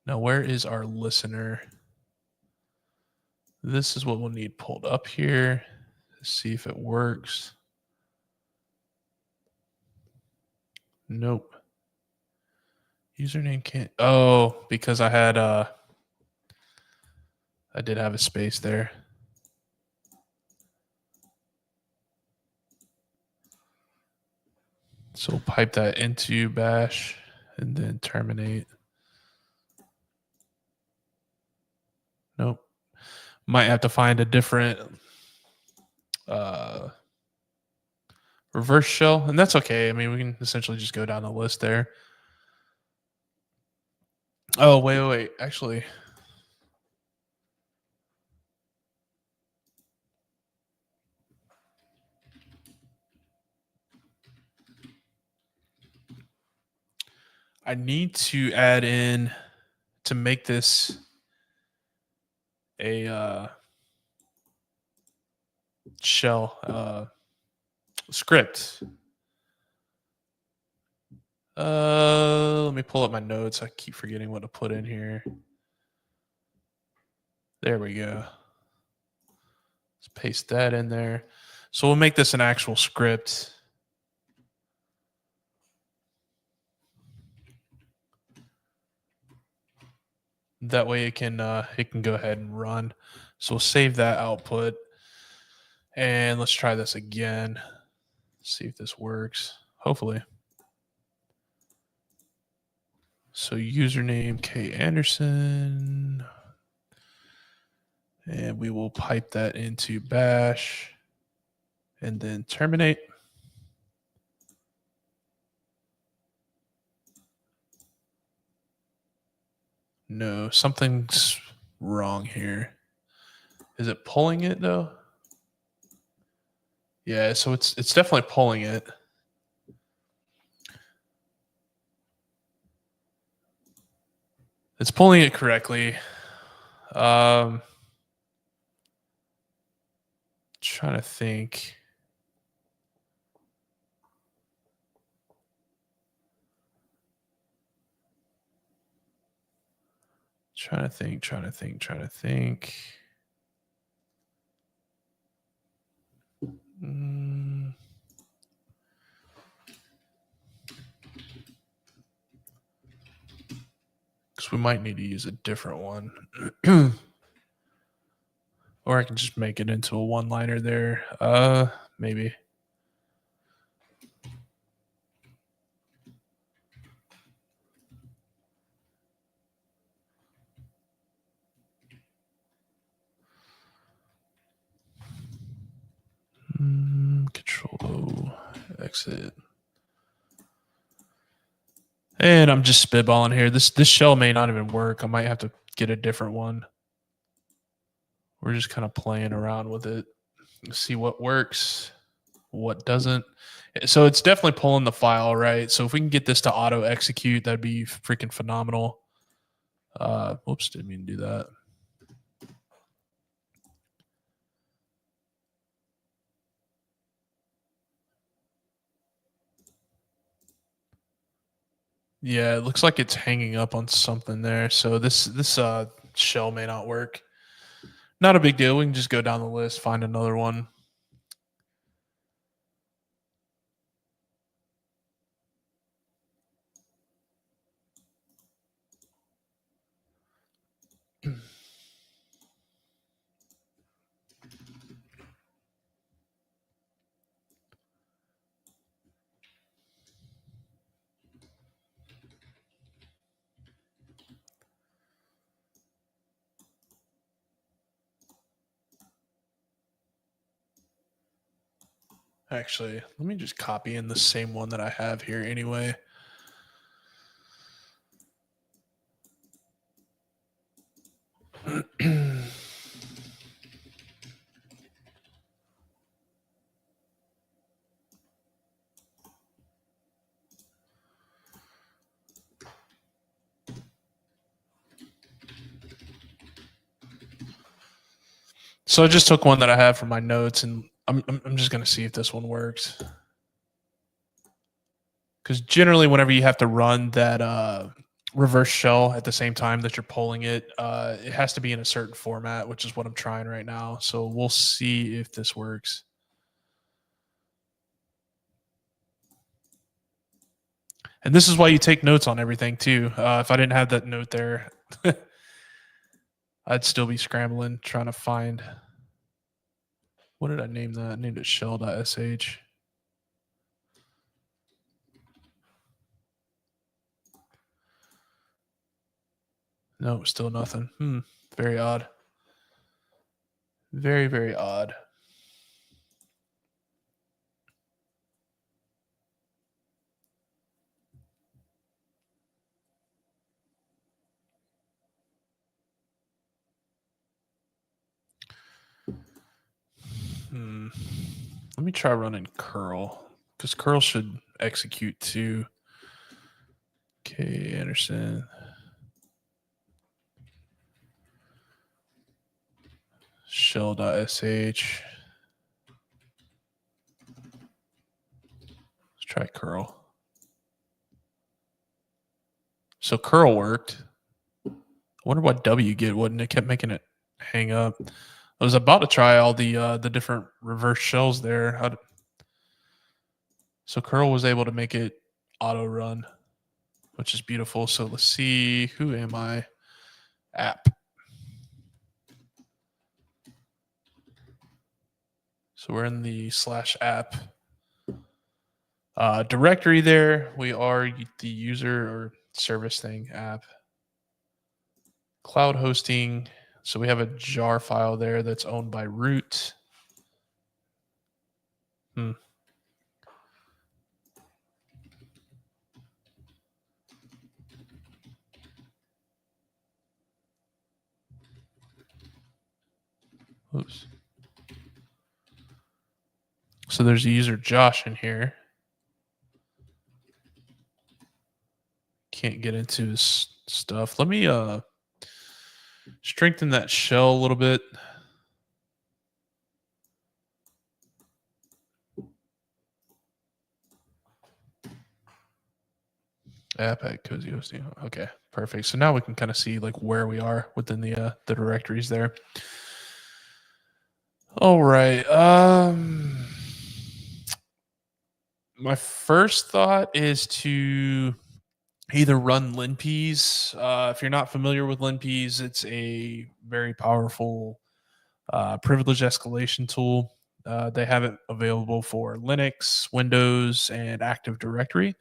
Now, where is our listener? This is what we'll need pulled up here. Let's see if it works. Nope. Username can't. Oh, because I had I did have a space there. So we'll pipe that into bash and then terminate. Nope. Might have to find a different reverse shell, and that's okay. I mean, we can essentially just go down the list there. Oh, wait. Actually, I need to add in to make this a shell script. Let me pull up my notes. I keep forgetting what to put in here. There we go. Let's paste that in there. So we'll make this an actual script. That way it can go ahead and run. So we'll save that output. And let's try this again. See if this works. Hopefully. So username K Anderson. And we will pipe that into bash and then terminate. No, something's wrong here. Is it pulling it though? Yeah, so it's definitely pulling it. It's pulling it correctly. Trying to think. Trying to think. Because we might need to use a different one. Or I can just make it into a one-liner there. Maybe. Control O, exit. And I'm just spitballing here. This shell may not even work. I might have to get a different one. We're just kind of playing around with it. See what works, what doesn't. So it's definitely pulling the file, right? So if we can get this to auto execute, that'd be freaking phenomenal. Whoops, didn't mean to do that. Yeah, it looks like it's hanging up on something there. So this shell may not work. Not a big deal. We can just go down the list, find another one. Actually, let me just copy in the same one that I have here anyway. So I just took one that I have from my notes, and I'm just going to see if this one works. Because generally, whenever you have to run that reverse shell at the same time that you're pulling it, it has to be in a certain format, which is what I'm trying right now. So we'll see if this works. And this is why you take notes on everything too. If I didn't have that note there, I'd still be scrambling trying to find. What did I name that? I named it shell.sh. No, still nothing. Very odd. Very, very odd. Let me try running curl, because curl should execute too. Okay, Anderson. Shell.sh. Let's try curl. So curl worked. I wonder what W get wouldn't it kept making it hang up. I was about to try all the different reverse shells there. So curl was able to make it auto run, which is beautiful. So let's see, who am I? App. So we're in the /app directory there. We are the user or service thing app. Cloud hosting. So we have a jar file there that's owned by root. Oops. So there's a user Josh in here. Can't get into his stuff. Let me strengthen that shell a little bit. App at Cozy Hosting. Okay, perfect. So now we can kind of see like where we are within the directories there. All right. My first thought is to either run linpeas. If you're not familiar with linpeas, it's a very powerful privilege escalation tool. They have it available for Linux, Windows, and Active Directory.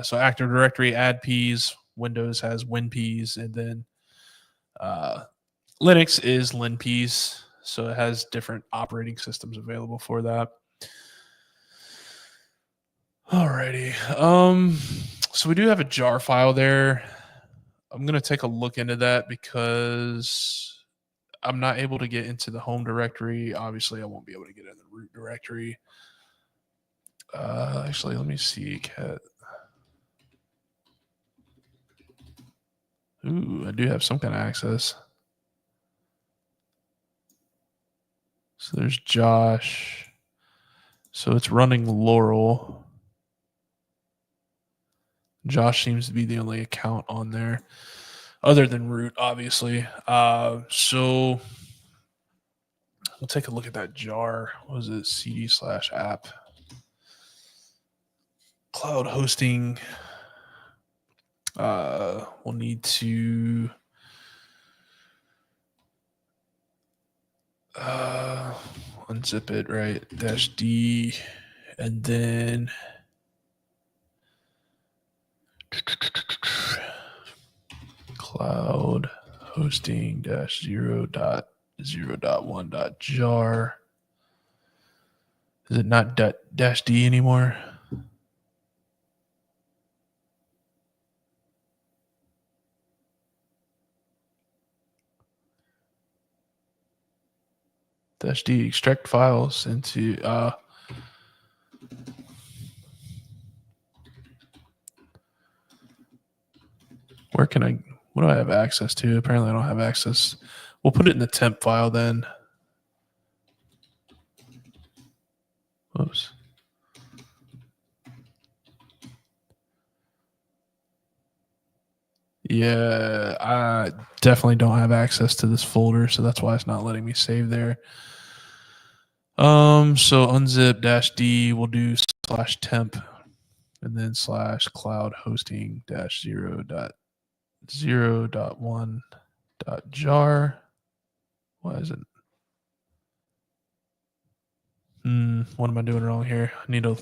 So Active Directory add peas, Windows has WinPeas, and then Linux is linpeas. So it has different operating systems available for that. Alrighty. So we do have a jar file there. I'm going to take a look into that because I'm not able to get into the home directory. Obviously, I won't be able to get in the root directory. Actually, let me see. Cat. Ooh, I do have some kind of access. So there's Josh. So it's running Laurel. Josh seems to be the only account on there, other than root, obviously. So we'll take a look at that jar. What was it? CD/app. Cloud hosting. We'll need to unzip it, right? -D, and then cloud hosting -0.0.1.jar. Is it not -D anymore? -D extract files into where can I, what do I have access to? Apparently I don't have access. We'll put it in the temp file then. Oops. Yeah, I definitely don't have access to this folder, so that's why it's not letting me save there. So unzip -D, we'll do /temp and then slash cloud hosting dash 0.0.1.jar. Why is it? What am I doing wrong here? I need to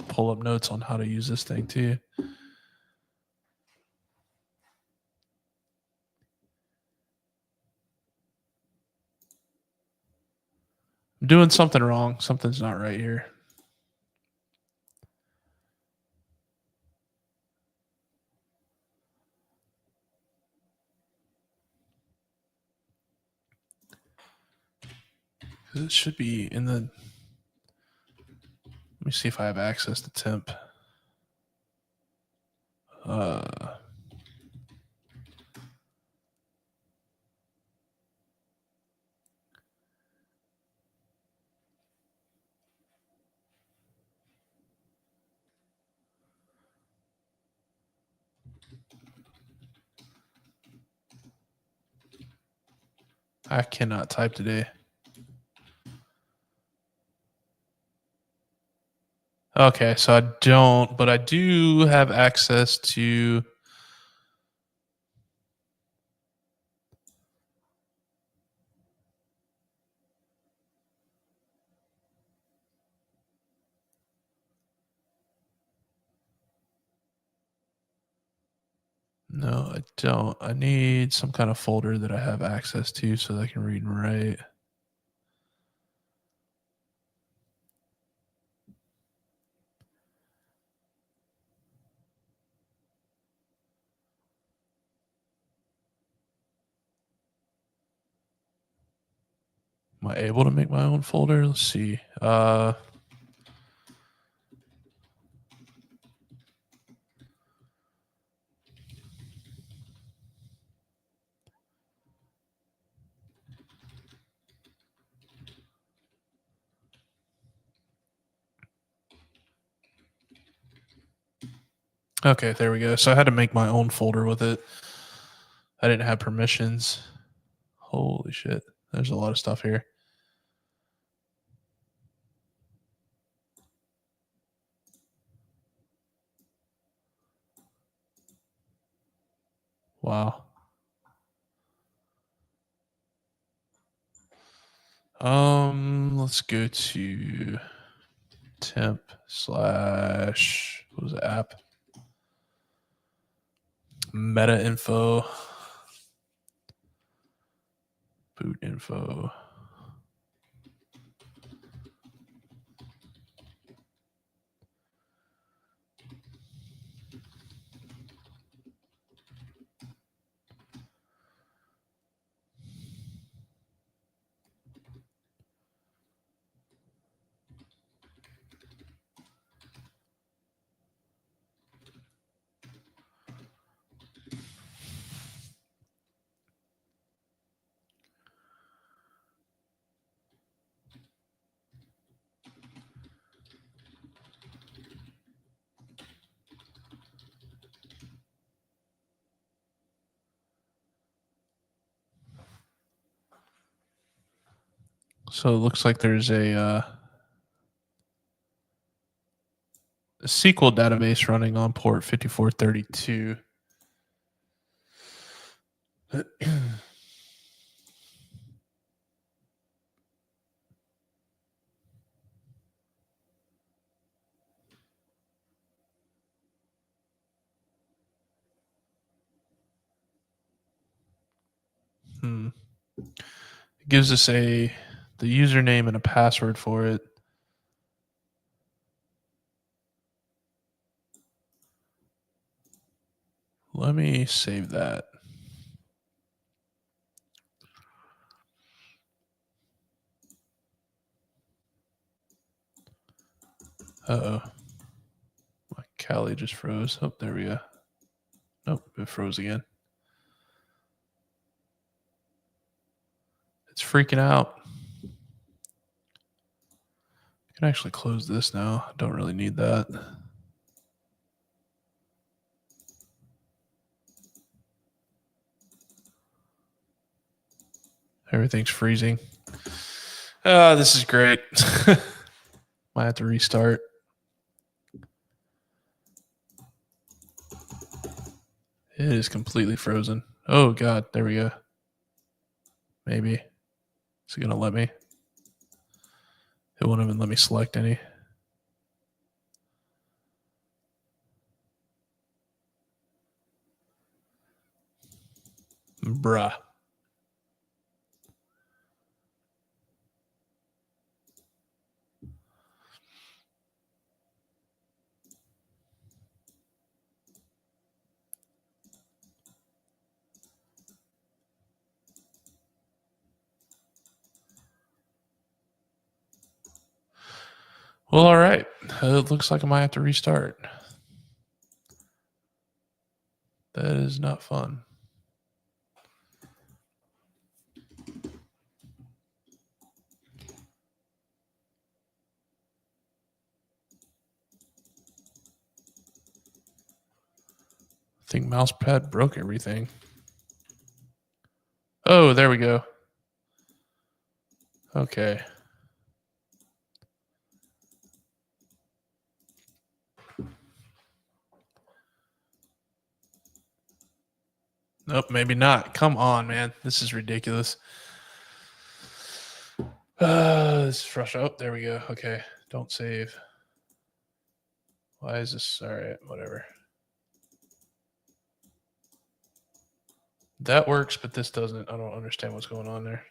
pull up notes on how to use this thing too. I'm doing something wrong. Something's not right here. It should be in the. Let me see if I have access to temp. I cannot type today. Okay, so I don't, but I do have access to. No, I don't. I need some kind of folder that I have access to so that I can read and write. Am I able to make my own folder? Let's see. Okay, there we go. So I had to make my own folder with it. I didn't have permissions. Holy shit. There's a lot of stuff here. Wow. Let's go to temp slash what was the app? Meta info. Boot info. So it looks like there's a SQL database running on port 5432. It gives us the username and a password for it. Let me save that. Uh-oh. My Kali just froze. Oh, there we go. Nope, it froze again. It's freaking out. I can actually close this now. I don't really need that. Everything's freezing. This is great. Might have to restart. It is completely frozen. Oh, God. There we go. Maybe. Is it going to let me? It won't even let me select any. Bruh. Well, all right. It looks like I might have to restart. That is not fun. I think mousepad broke everything. Oh, there we go. Okay. Nope, maybe not. Come on, man. This is ridiculous. This is frustrating. Oh, there we go. Okay. Don't save. Why is this? All right, whatever. That works, but this doesn't. I don't understand what's going on there.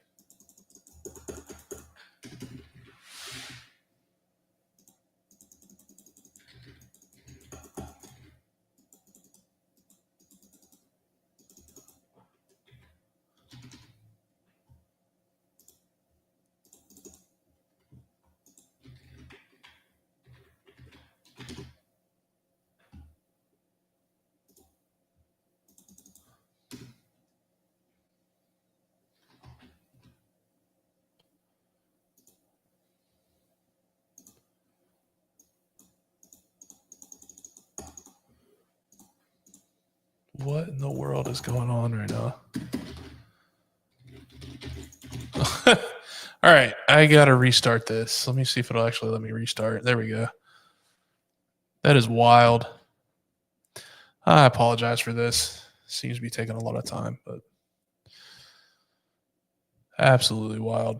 What in the world is going on right now? All right, I gotta restart this. Let me see if it'll actually let me restart. There we go. That is wild. I apologize for this. Seems to be taking a lot of time, but absolutely wild.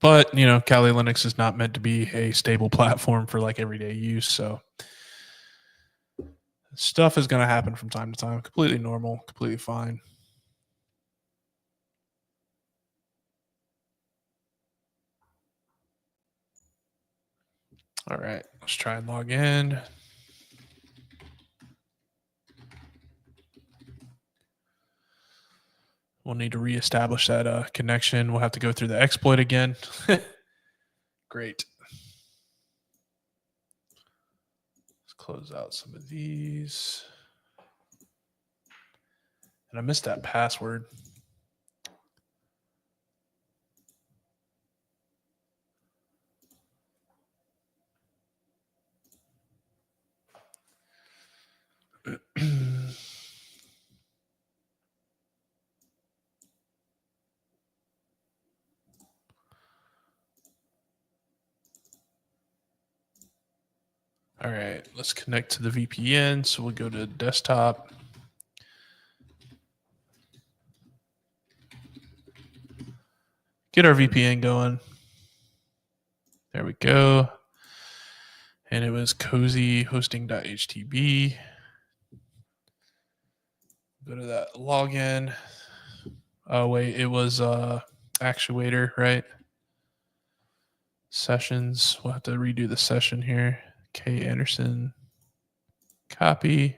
But, you know, Kali Linux is not meant to be a stable platform for like everyday use. So stuff is going to happen from time to time. Completely normal, completely fine. All right, let's try and log in. We'll need to reestablish that connection. We'll have to go through the exploit again. Great. Let's close out some of these. And I missed that password. All right, let's connect to the VPN. So we'll go to desktop. Get our VPN going. There we go. And it was cozyhosting.htb. Go to that login. Oh, wait, it was actuator, right? Sessions. We'll have to redo the session here. K Anderson. Copy.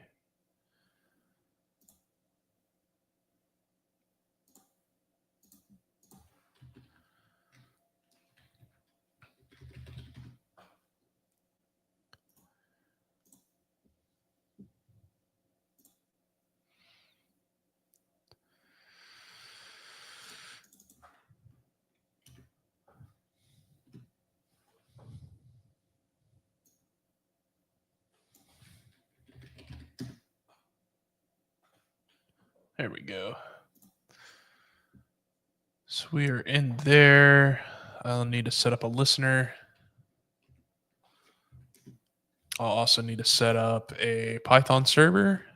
There we go. So we are in there. I'll need to set up a listener. I'll also need to set up a Python server.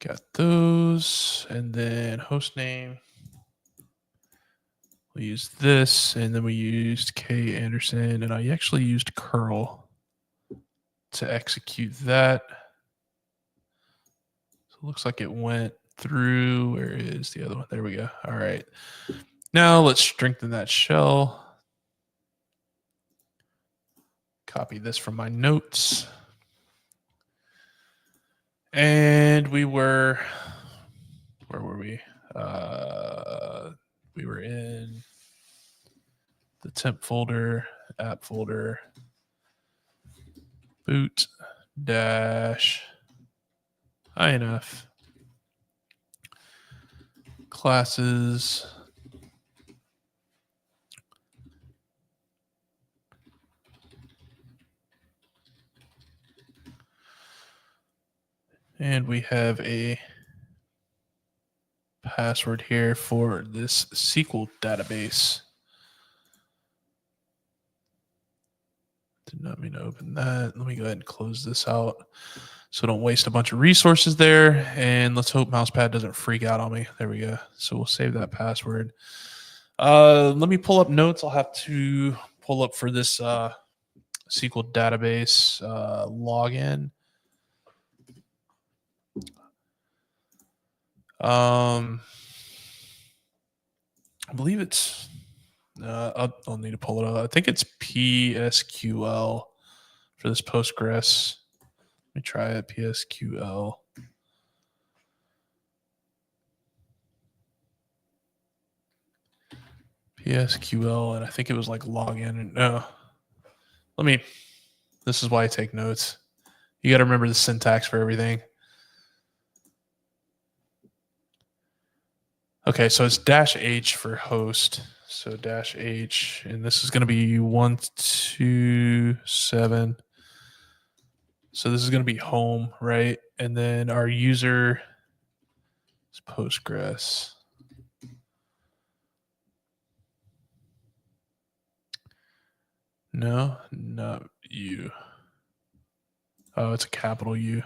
Got those, and then host name. We used this, and then we used K Anderson, and I actually used curl to execute that. So it looks like it went through. Where is the other one? There we go. All right. Now let's strengthen that shell. Copy this from my notes. And we were, where were we? We were in the temp folder, app folder, boot dash INF classes. And we have a password here for this SQL database. Did not mean to open that. Let me go ahead and close this out so don't waste a bunch of resources there. And let's hope Mousepad doesn't freak out on me. There we go. So we'll save that password. Let me pull up notes. I'll have to pull up for this SQL database login. I believe it's, I'll need to pull it up. I think it's PSQL for this Postgres. Let me try it, PSQL. PSQL, and I think it was like login. No, this is why I take notes. You got to remember the syntax for everything. Okay, so it's -H for host. So -H, and this is going to be 127. So this is going to be home, right? And then our user is Postgres. No, not U. Oh, it's a capital U.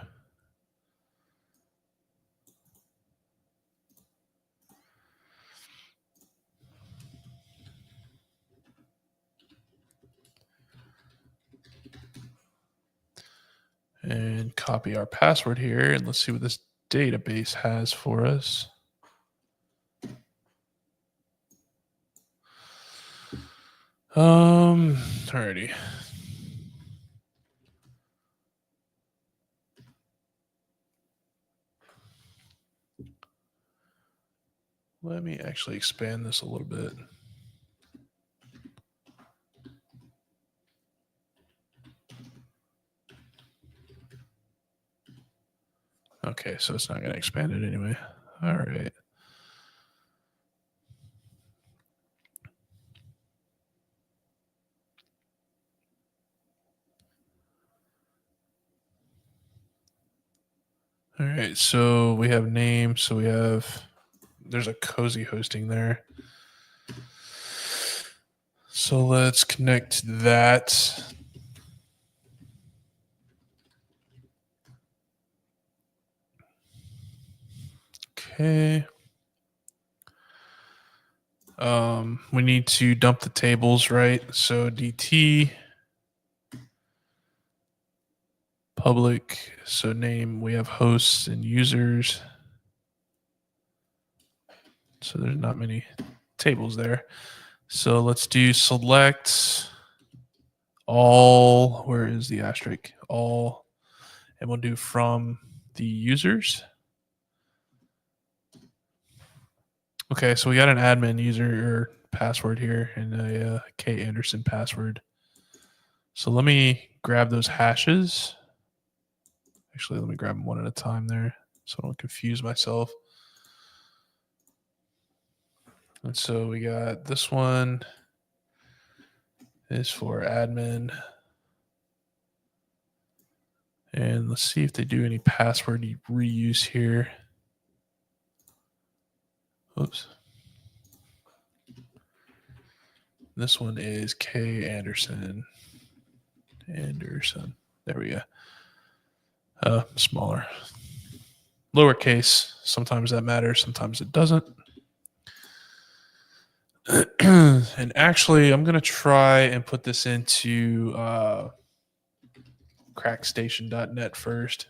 And copy our password here, and let's see what this database has for us. Alrighty. Let me actually expand this a little bit. Okay, so it's not going to expand it anyway. All right. All right, so we have name. So there's a cozy hosting there. So let's connect that. Okay. We need to dump the tables, right? So DT public. So name, we have hosts and users. So there's not many tables there. So let's do select all. Where is the asterisk? All. And we'll do from the users. Okay, so we got an admin user or password here and a K Anderson password. So let me grab those hashes. Actually, let me grab them one at a time there so I don't confuse myself. And so we got this one is for admin. And let's see if they do any password reuse here. Oops. This one is K Anderson. Anderson. There we go. Smaller. Lowercase. Sometimes that matters. Sometimes it doesn't. And actually, I'm going to try and put this into crackstation.net first.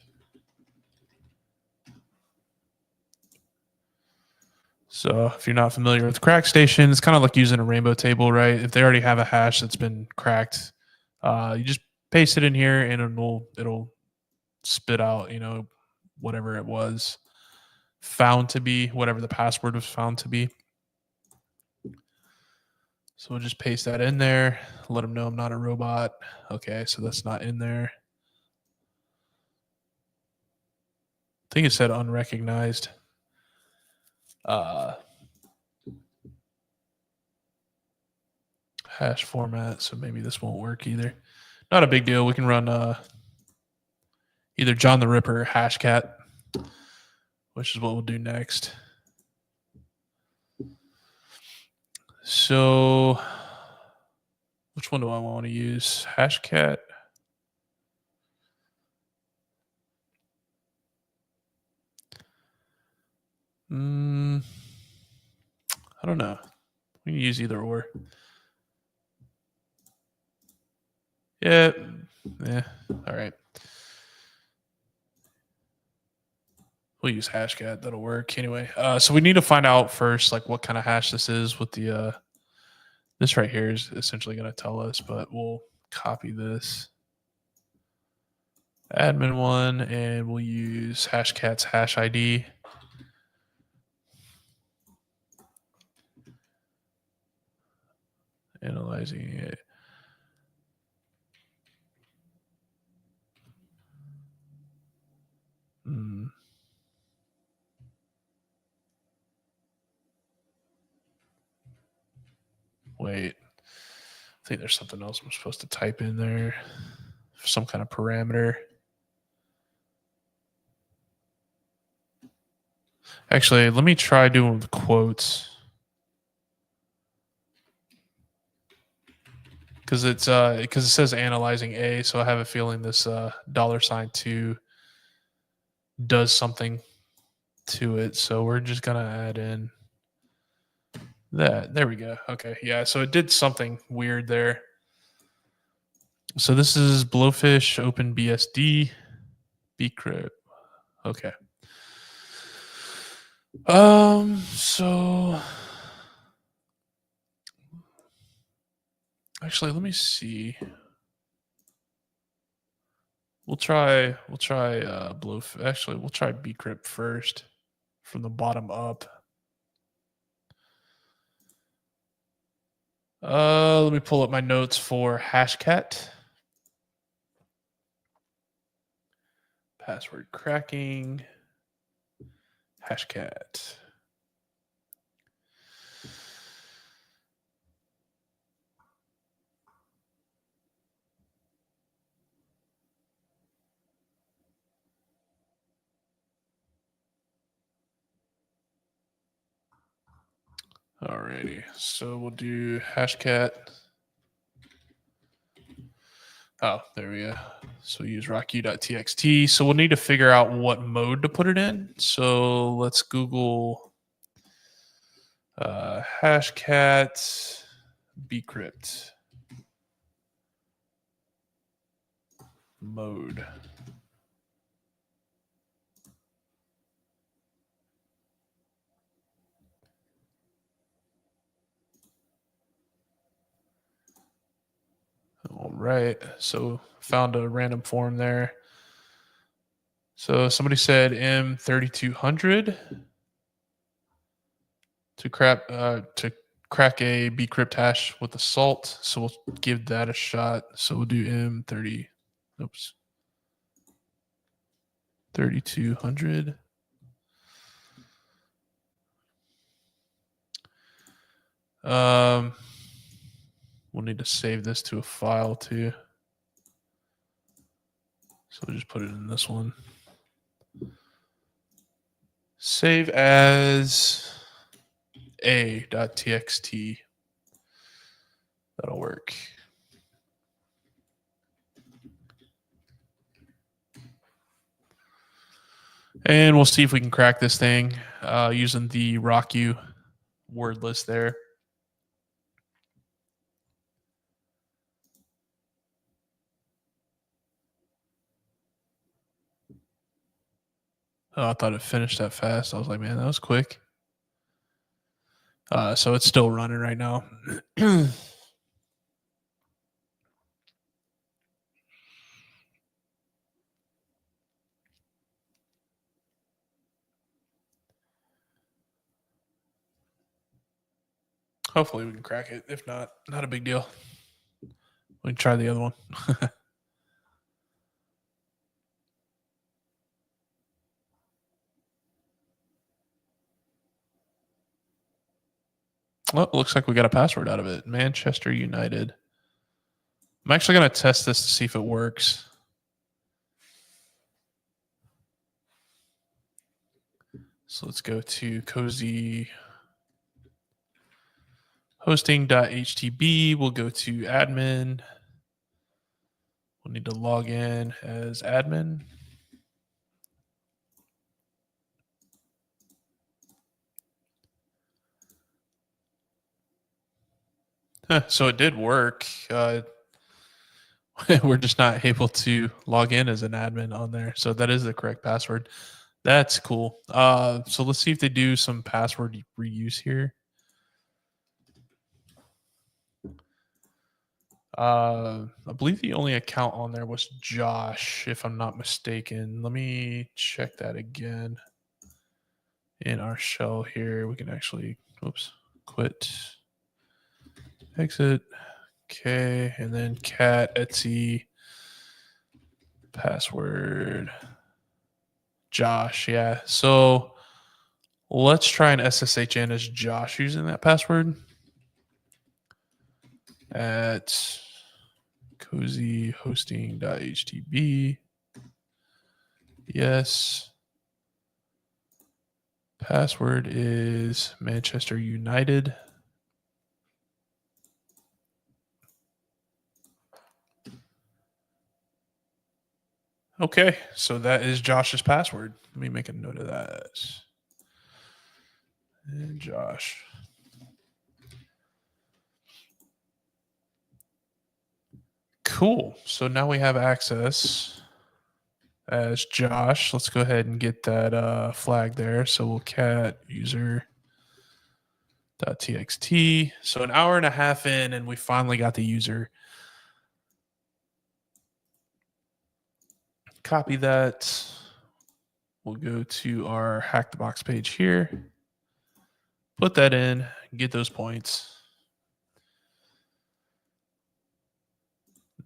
So if you're not familiar with CrackStation, it's kind of like using a rainbow table, right? If they already have a hash that's been cracked, you just paste it in here and it'll spit out, whatever it was found to be, whatever the password was found to be. So we'll just paste that in there, let them know I'm not a robot. Okay, so that's not in there. I think it said unrecognized. Hash format, so maybe this won't work either. Not a big deal. We can run either John the Ripper or Hashcat, which is what we'll do next. So which one do I want to use? Hashcat. I don't know. We can use either or. Yeah. All right. We'll use Hashcat. That'll work anyway. So we need to find out first, like what kind of hash this is. With the this right here is essentially going to tell us, but we'll copy this admin one, and we'll use Hashcat's hash ID. Analyzing it. Wait, I think there's something else I'm supposed to type in there. Some kind of parameter. Actually, let me try doing the quotes. Because it says analyzing A, so I have a feeling this $2 does something to it. So we're just gonna add in that. There we go. Okay, yeah. So it did something weird there. So this is Blowfish OpenBSD bcrypt. Okay. So actually, let me see. We'll try Blowfish. Actually, we'll try bcrypt first from the bottom up. Let me pull up my notes for Hashcat. Password cracking. Hashcat. Alrighty, so we'll do Hashcat. Oh, there we go. So we use rocku.txt. So we'll need to figure out what mode to put it in. So let's Google Hashcat bcrypt mode. All right, so found a random form there. So somebody said M3200 to crack a bcrypt hash with assault. So we'll give that a shot. So we'll do M30. Oops. 3200. We'll need to save this to a file too. So we'll just put it in this one. Save as a.txt. That'll work. And we'll see if we can crack this thing using the RockU word list there. Oh, I thought it finished that fast. I was like, man, that was quick. So it's still running right now. Hopefully we can crack it. If not, not a big deal. We can try the other one. Well, looks like we got a password out of it. Manchester United. I'm actually going to test this to see if it works. So let's go to cozy hosting.htb. We'll go to admin. We'll need to log in as admin. So it did work. We're just not able to log in as an admin on there. So that is the correct password. That's cool. So let's see if they do some password reuse here. I believe the only account on there was Josh, if I'm not mistaken. Let me check that again. In our shell here, we can actually, quit, exit. Okay, and then cat Etsy password Josh. Yeah, so let's try an SSH in as Josh using that password at cozyhosting.htb. Yes. Password is Manchester United. Okay, so that is Josh's password. Let me make a note of that. And Josh. Cool. So now we have access as Josh. Let's go ahead and get that flag there. So we'll cat user.txt. So an hour and a half in, and we finally got the user. Copy that. We'll go to our Hack the Box page here. Put that in, get those points.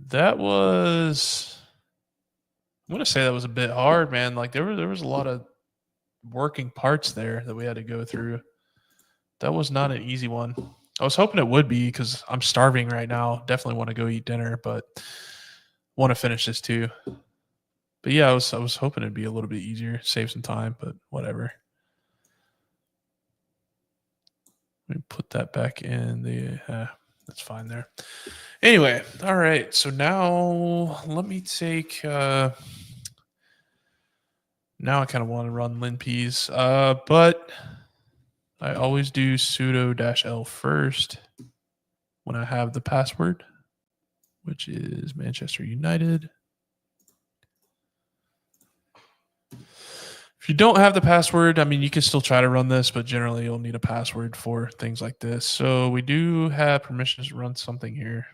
That was, I'm gonna say that was a bit hard, man. Like there was a lot of working parts there that we had to go through. That was not an easy one. I was hoping it would be because I'm starving right now. Definitely want to go eat dinner, but want to finish this too. But yeah, I was hoping it'd be a little bit easier, save some time, but whatever. Let me put that back in the. That's fine there. Anyway, all right. So now let me take. Now I kind of want to run linpeas, but I always do sudo-l first when I have the password, which is Manchester United. If you don't have the password, I mean, you can still try to run this, but generally you'll need a password for things like this. So we do have permissions to run something here.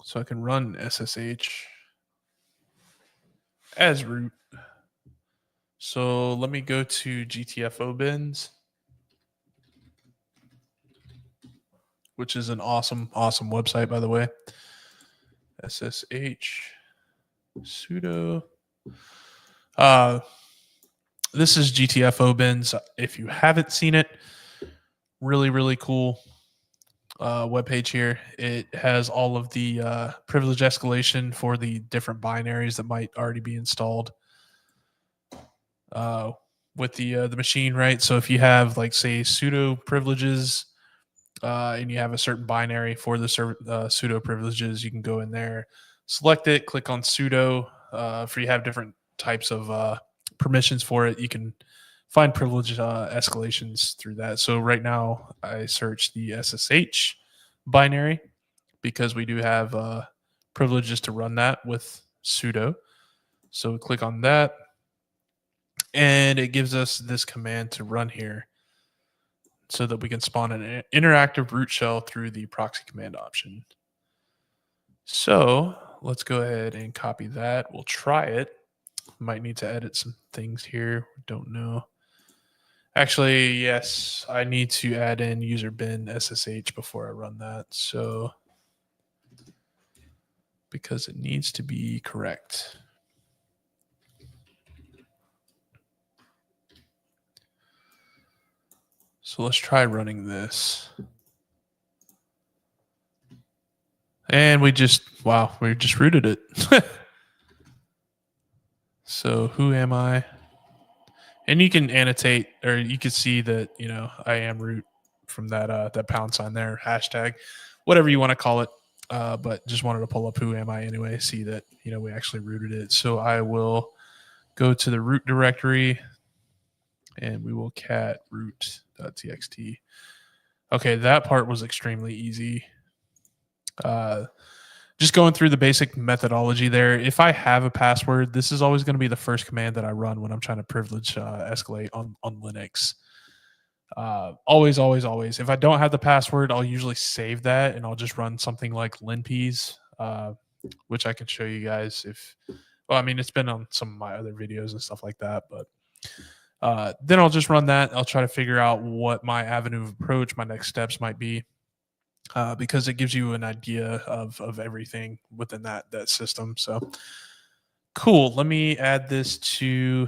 So I can run SSH as root. So let me go to GTFO bins, which is an awesome website, by the way. SSH sudo. This is GTFO bins. If you haven't seen it, really cool webpage here. It has all of the privilege escalation for the different binaries that might already be installed with the machine, right? So if you have, like, say, sudo privileges and you have a certain binary for the sudo privileges, you can go in there, select it, click on sudo. If you have different types of permissions for it. You can find privilege escalations through that. So right now I search the SSH binary because we do have privileges to run that with sudo. So we click on that and it gives us this command to run here so that we can spawn an interactive root shell through the proxy command option. So let's go ahead and copy that. We'll try it. Might need to edit some things here. Don't know. Actually, yes, I need to add in user bin SSH before I run that. So, because it needs to be correct. So let's try running this. And we just rooted it. So who am I? And you can annotate, or you can see that, I am root from that pound sign there, hashtag, whatever you want to call it. But just wanted to pull up who am I anyway, see that, we actually rooted it. So I will go to the root directory and we will cat root.txt. Okay, that part was extremely easy. Just going through the basic methodology there. If I have a password, this is always going to be the first command that I run when I'm trying to privilege escalate on Linux. Always, always, always. If I don't have the password, I'll usually save that and I'll just run something like linpeas, which I can show you guys it's been on some of my other videos and stuff like that, but then I'll just run that. I'll try to figure out what my avenue of approach, my next steps might be. Because it gives you an idea of everything within that system. So cool. Let me add this to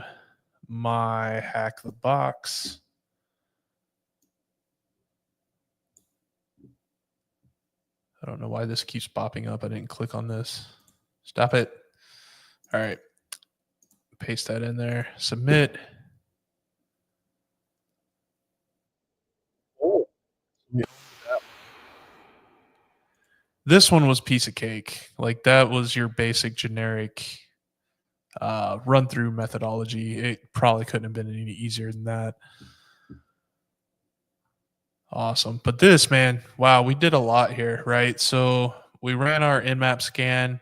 my hack the box. I don't know why this keeps popping up. I didn't click on this. Stop it. All right. Paste that in there. Submit. Oh. This one was piece of cake. Like that was your basic generic run through methodology. It probably couldn't have been any easier than that. Awesome. But this, man, wow, we did a lot here, right? So we ran our nmap scan.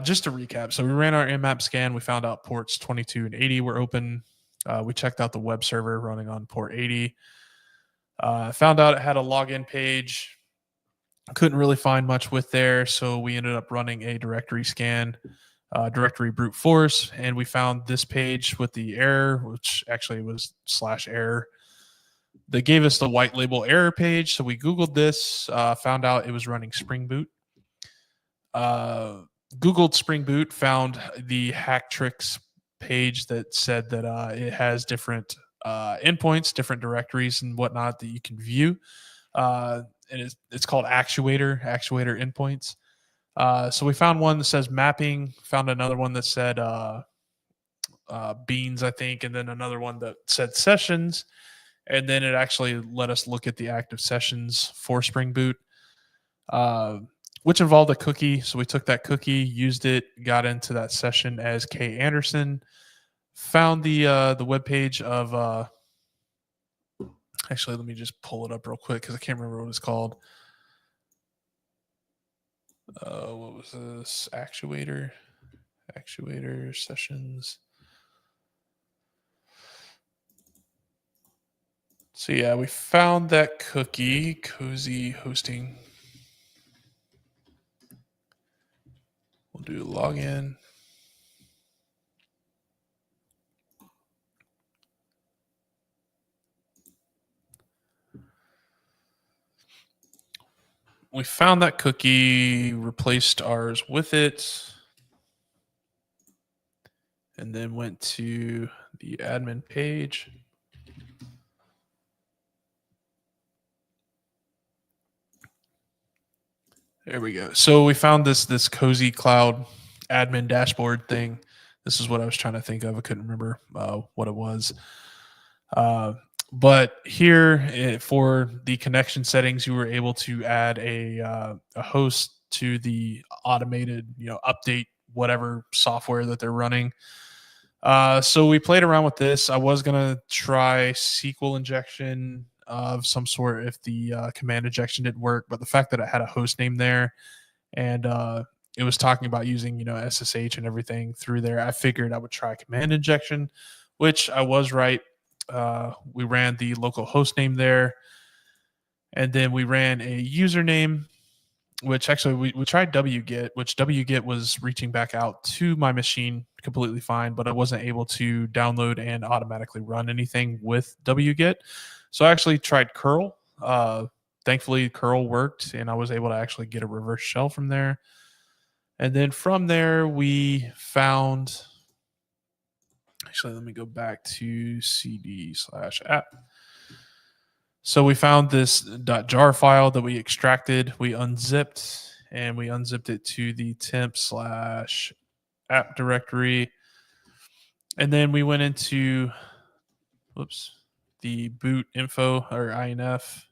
Just to recap, so we ran our nmap scan. We found out ports 22 and 80 were open. We checked out the web server running on port 80. Found out it had a login page. Couldn't really find much with there, so we ended up running a directory scan, directory brute force, and we found this page with the error, which actually was /error. They gave us the white label error page, so we Googled this, found out it was running Spring Boot. Googled Spring Boot, found the hack tricks page that said that it has different endpoints, different directories and whatnot that you can view. And it's called actuator endpoints. So we found one that says mapping, found another one that said beans, I think, and then another one that said sessions. And then it actually let us look at the active sessions for Spring Boot, which involved a cookie. So we took that cookie, used it, got into that session as K Anderson, found the web page of actually, let me just pull it up real quick because I can't remember what it's called. What was this? Actuator sessions. So yeah, we found that cookie, cozy hosting. We'll do login. We found that cookie, replaced ours with it, and then went to the admin page. There we go. So we found this cozy cloud admin dashboard thing. This is what I was trying to think of. I couldn't remember what it was. But here for the connection settings, you were able to add a host to the automated, update whatever software that they're running. So we played around with this. I was gonna try SQL injection of some sort if the command injection didn't work, but the fact that it had a host name there and it was talking about using SSH and everything through there, I figured I would try command injection, which I was right. We ran the local host name there, and then we ran a username, which actually we tried wget, which wget was reaching back out to my machine completely fine, but I wasn't able to download and automatically run anything with wget. So I actually tried curl. Thankfully curl worked and I was able to actually get a reverse shell from there. And then from there we found, actually let me go back to cd/app. So we found this .jar file that we extracted, we unzipped, and we unzipped it to the temp/app directory. And then we went into, the boot info or INF.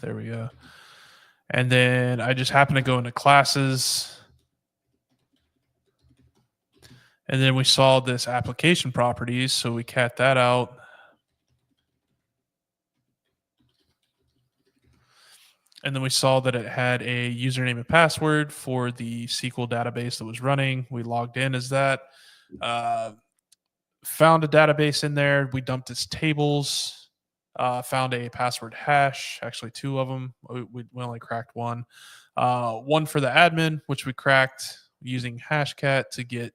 There we go. And then I just happened to go into classes. And then we saw this application properties, so we cat that out. And then we saw that it had a username and password for the SQL database that was running. We logged in as that. Found a database in there. We dumped its tables. Found a password hash, actually 2 of them. We only cracked one. One for the admin, which we cracked using Hashcat to get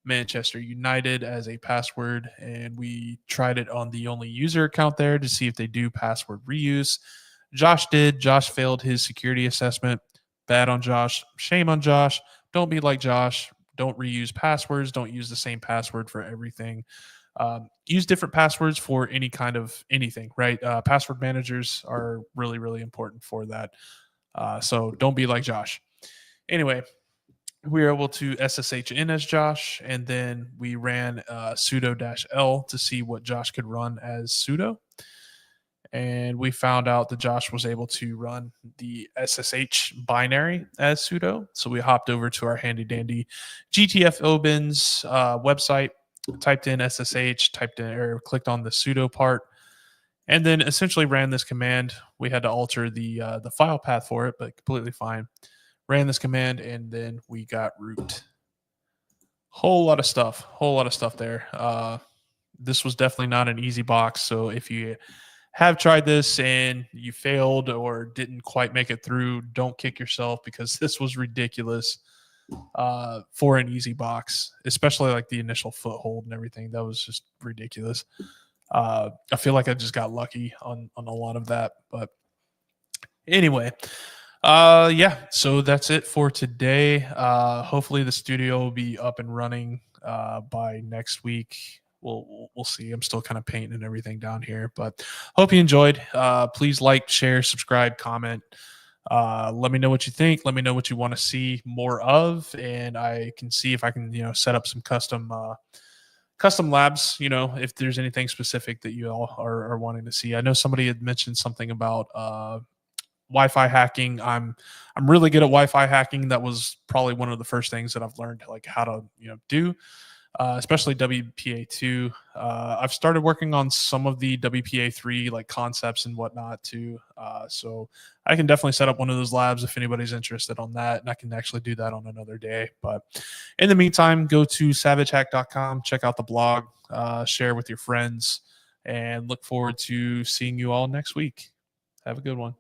Manchester United as a password, and we tried it on the only user account there to see if they do password reuse. Josh did. Josh failed his security assessment. Bad on Josh. Shame on Josh. Don't be like Josh. Don't reuse passwords. Don't use the same password for everything. Use different passwords for any kind of anything, right? Password managers are really, really important for that. So don't be like Josh. Anyway, we were able to SSH in as Josh, and then we ran sudo-l to see what Josh could run as sudo. And we found out that Josh was able to run the SSH binary as sudo. So we hopped over to our handy dandy GTF Obins website, typed in SSH, typed in or clicked on the sudo part, and then essentially ran this command. We had to alter the file path for it, but completely fine. Ran this command, and then we got root. Whole lot of stuff there. This was definitely not an easy box. So if you have tried this and you failed or didn't quite make it through, don't kick yourself because this was ridiculous for an easy box, especially like the initial foothold and everything. That was just ridiculous. I feel like I just got lucky on a lot of that. But anyway, yeah, so that's it for today. Hopefully the studio will be up and running by next week. We'll see. I'm still kind of painting and everything down here, but hope you enjoyed. Please like, share, subscribe, comment. Let me know what you think. Let me know what you want to see more of, and I can see if I can set up some custom labs. If there's anything specific that you all are wanting to see. I know somebody had mentioned something about Wi-Fi hacking. I'm really good at Wi-Fi hacking. That was probably one of the first things that I've learned, like how to do. Especially WPA2. I've started working on some of the WPA3 like concepts and whatnot too. So I can definitely set up one of those labs if anybody's interested on that, and I can actually do that on another day. But in the meantime, go to savagehack.com, check out the blog, share with your friends, and look forward to seeing you all next week. Have a good one.